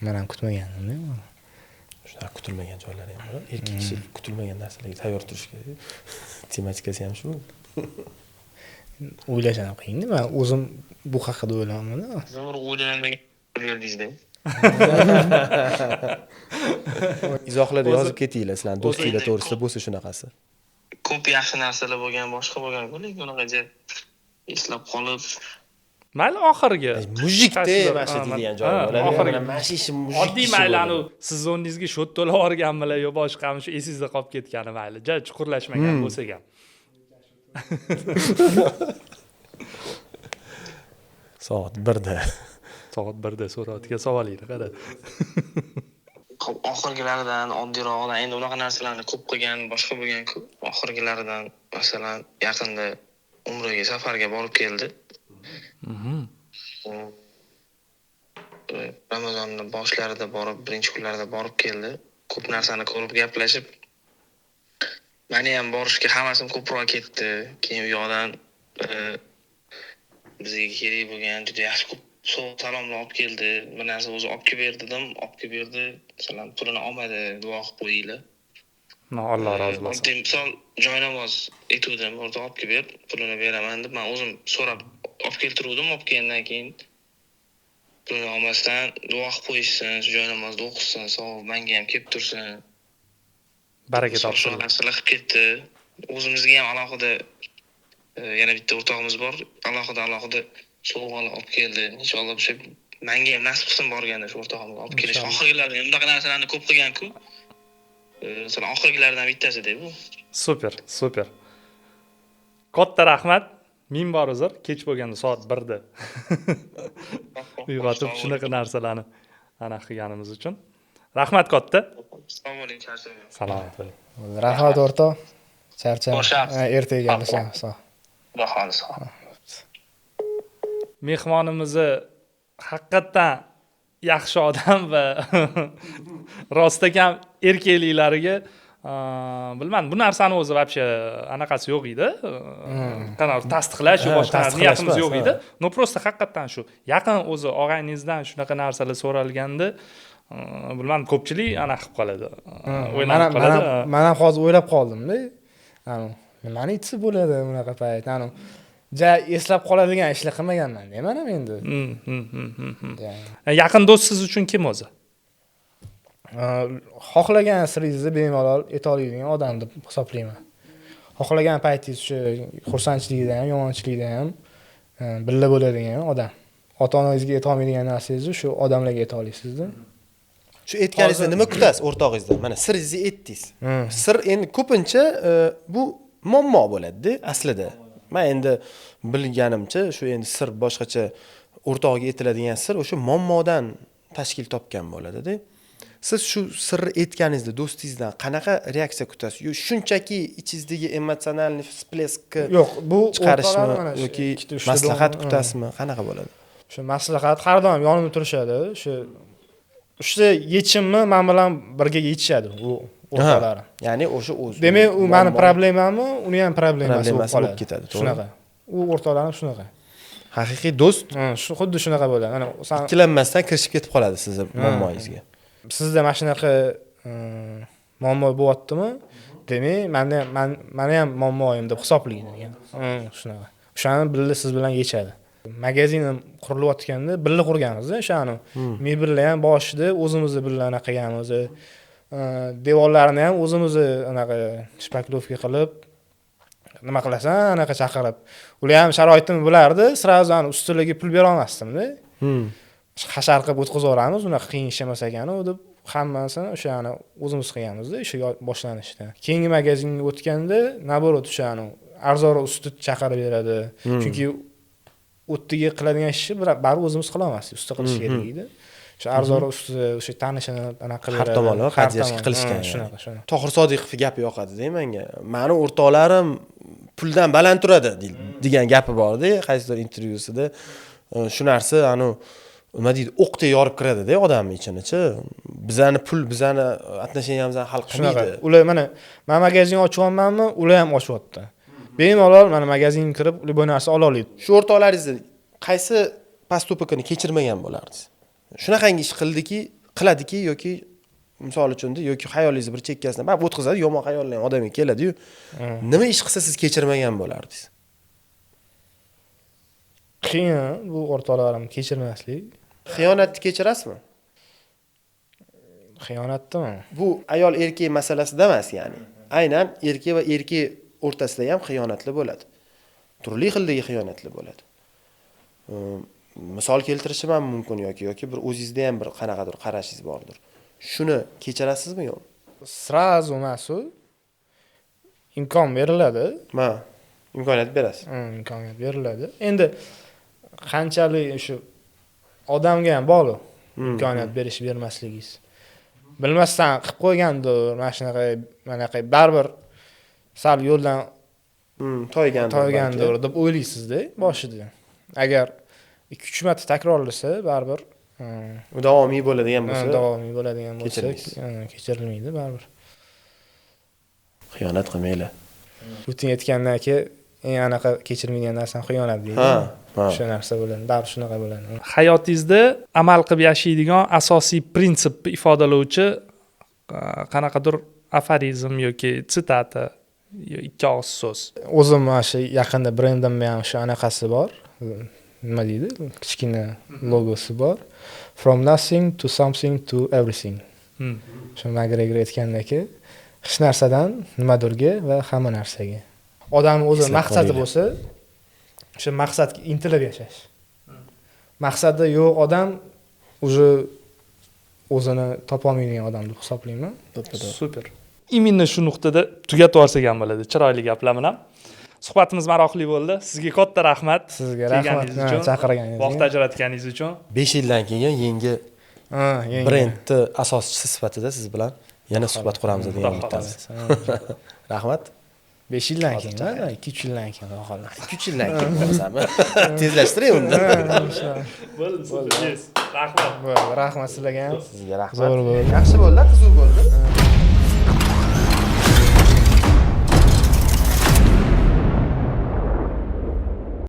Men ham kutmagandim. Shunaqa kutilmagan joylari ham bor. Erkak kishi kutilmagan narsalarga tayyor turish kerak. Tematikasi ham shu. O'ylashim ham qiyin. Men o'zim bu haqida o'ylayman. Zo'r o'ylanmagan berdingizda. Izohlarda yozib ketinglar, sizlar do'stinglar to'g'risida bo'lsa shunaqasi. Ko'p yaxshi narsalar bo'lgan, boshqa bo'lgan-ku, lekin unaqa eslab qolib Mayli oxirgi. Mujikda mana shu degan joy bo'ladi. Oxirgi Mana shu ishi mujik. Oddiy mayli anu siz o'rningizga shot to'lab olganmilar yo boshqami shu esingizda qolib ketgani mayli. Ja chuqurlashmagan bo'lsa ham. Soat 1da. Soat 1da so'rayotgan savolingni qara. oxirgilaridan oddiyroqdan endi unaqa narsalarni ko'p qilgan, boshqa bo'lgan-ku. Oxirgilaridan masalan yaqinda umraga safarga borib keldi. Ramazonning boshlarida borib, birinchi kunlarida borib keldi. Ko'p narsani ko'rib gaplashib, meni ham borishga havasim ko'proq ketdi. Keyin u yoqdan bizga kerak bo'lgan juda yaxshi ko'p salomlar olib keldi. Bir narsa o'zi olib kelib berdi dedim, olib kelib berdi. Masalan, pulini olmadi, duo qilib qo'yinglar. Alloh rozi bo'lsin. Oddiy misol joynamoz aytuvdim, o'rta olib kelib ber, pulini beraman deb men o'zim so'rab olib keltiruvdim, olib kelgandan keyin pulini olmasdan duo qilib qo'yishsin, joynamozda o'qisin, savob menga ham kelib tursin. Baraka topsin. Narsalar qilib ketdi. O'zimizga ham alohida yana bitta o'rtog'imiz bor, alohida sovg'alar olib keldi. Inshaalloh o'sha menga ham nasib qilsin borganda shu o'rtog'imga olib kelish. Oxirgilarida bunday narsalarni ko'p qilgan-ku. Masalan, oxirgilardan bittasi deb bu. Super. Katta rahmat. Ming bor uzr, kech bo'lganda soat 1da. Uyg'otib shunaqa narsalarni ana qilganimiz uchun. Rahmat katta. Assalomu alaykum, charchadim. Salomat bo'ling. Rahmat o'rtoq. Charcham. Boshaq. Ertaga gaplashamiz. Xudo xohlasa. Mehmonimizni haqiqatdan yaxshi odam va rostakam erkakliklariga bilmadim, bu narsani o'zi вообще anaqasi yo'q edi. Qanaqa tasdiqlash yoki boshqa niyatimiz yo'q edi. No просто haqiqatdan shu yaqin o'zi og'ayningizdan shunaqa narsalar so'ralganda bilmadim, ko'pchilik ana qilib qoladi. O'ylab qoladi. Men ham hozir o'ylab qoldim-da. Nimani aytsa bo'ladi bunaqa payt. Eslab qoladigan ishlar qilmaganman deyman ham endi. Yaqin do'st siz uchun kim o'zi? Xohlagan siringizni bemalol ayta oladigan odam deb hisoblayman. Xohlagan paytingiz shu xursandchilikda ham, yomonchilikda ham birga bo'ladigan odam. Ota-onangizga ayta olmaydigan narsangizni shu odamlarga ayta olasizda. Shu aytganingizda nima kutasiz o'rtog'ingizdan? Mana siringizni aytdingiz. Sir endi ko'pincha bu muammo bo'ladi-da aslida. Men endi bilganimcha shu endi sir boshqacha o'rtog'iga aytiladigan sir o'sha muammodan tashkil topgan bo'ladi-da. Siz shu sirni aytganingizda do'stingizdan qanaqa reaksiya kutasiz? Shunchaki ichingizdagi emotsional всплескni yo'q, bu chiqarishmi yoki maslahat kutasizmi? Qanaqa bo'ladi? Shu maslahat har doim yonimda turishadi. Shu yechimni men bilan birga yechishadi u o'rtalari. Ya'ni o'sha o'zi. Demak, u meni problemammi, uni ham problemasi bo'lib ketadi. Shunaqa. U o'rtalarni shunaqa. Haqiqiy do'st xuddi shunaqa bo'ladi. Mana ikkilanmasdan kirishib ketib qoladi sizni muammongizga. Sizda mana shunaqa muammo bo'lyaptimi? Demak, meni ham muammoyim deb hisoblaydi degan. Shunaqa. O'shani birga siz bilan yechadi. Magazinim qurilayotganda birga qurganmiz-da, o'shani. Men birga ham boshida o'zimizni birga anaqa qilganmiz. Devorlarini ham o'zimizni anaqa shpaklovka qilib nima qilasan anaqa chaqirib. Ular ham sharoitim bo'lardi, sразу ani ustiga pul bera olmasdim-da. Hashar qilib o'tkazib unaqa qiyin ish emas ekan u deb hammasini o'shani o'zimiz qilganmiz-da, ish boshlanishda. Keyingi magazinga o'tganda, naborot o'shani arzonroq usti chaqirib beradi. Chunki o'ttiga qiladigan ishni baribir o'zimiz qila olmasdik, usta qilish kerak edi. O'sha arzonroq usti o'sha tanishini anaqa qilib beradi. Har tomonlama qadrlash qilishgan. Shunaqa. Tohir Sodiqov gapi yoqadi-da menga. Meni o'rtoqlarim puldan baland turadi degan gapi bor-da, qaysidir intervyusida. Shu narsa nima deydi, o'qdek yorib kiradi-da odamning ichini-chi. Bizani pul, bizani отношениямizdan hal qilmaydi. Ular men magazin ochyapmanmi, ular ham ochyapti. Bemalol mana magazinga kirib, ular bu narsa ola oladi. Shu o'rtoqlaringizni qaysi postupkini kechirmagan bo'lardingiz? Shunaqangi ish qiladiki yoki misol uchun yoki xayolingizni bir chekkasidan bab o'tkazadi, yomon xayollangan odamga keladi-yu. Nima ish qilsa siz kechirmagan bo'lardingiz? Qiyin bu o'rtoqlarim kechirmaslik. Xiyonatni kechirasizmi? Xiyonatdimi? Bu ayol erkak masalasida emas, ya'ni. Aynan erkak va erkak o'rtasida ham xiyonatli bo'ladi. Turli xildagi xiyonatli bo'ladi. Misol keltirishim ham mumkin yoki bir o'zingizda ham bir qanaqadir qarashingiz bordir. Shuni kechirasizmi yo'q? Sразу emas-u. Imkon beriladi. Imkoniyat berasiz. Imkoniyat beriladi. Endi qanchalik shu odamga ham bog'liq. Imkoniyat berish bermasligingiz. Bilmasdan qilib qo'ygandir, mana shunaqa baribir sal yo'ldan toygandir deb o'ylaysiz-da boshida. Agar 2-3 marta takrorlasa baribir davomiy bo'ladigan bo'lsa, kechirilmaydi baribir. Xiyonat qilmaylar. Putin aytgandan keyin eng anaqa kechirmaydigan narsani xiyonat deydi. Shu narsa bo'ladi, baribir shunaqa bo'ladi. Hayotingizda amal qilib yashaydigan asosiy prinsipni ifodalovchi qanaqadir aforizm yoki sitata, ikki og'iz so'z. O'zim mana shu yaqinda brendimda ham shu anaqasi bor. Nima deydi? Kichkina logosi bor. From nothing to something to everything. Shu McGregor aytgandaki, hech narsadan nimadirga va hamma narsaga. Odamning o'zi maqsadi bo'lsa, o'sha maqsadga intilib yashash. Maqsadi yo'q odam o'zini topa olmaydigan odam deb hisoblayman. Super. Именно shu nuqtada tugatib olsak ham bo'ladi. Chiroyli gaplar bilan. Suhbatimiz maroqli bo'ldi. Sizga katta rahmat. Sizga rahmat chaqirganingiz uchun. Vaqt ajratganingiz uchun. 5 yildan keyin yangi brendni asoschisi sifatida siz bilan yana suhbat quramiz degan umiddamiz. Rahmat. 5 yildan keyin, 2-3 yildan keyin xolos. 2-3 yildan keyin bo'lsam, tezlashtiring unda. Bo'ldi. Rahmat. Rahmat sizlarga ham. Sizga rahmat. Zo'r bo'ldi. Yaxshi bo'ldi, qiziq bo'ldi.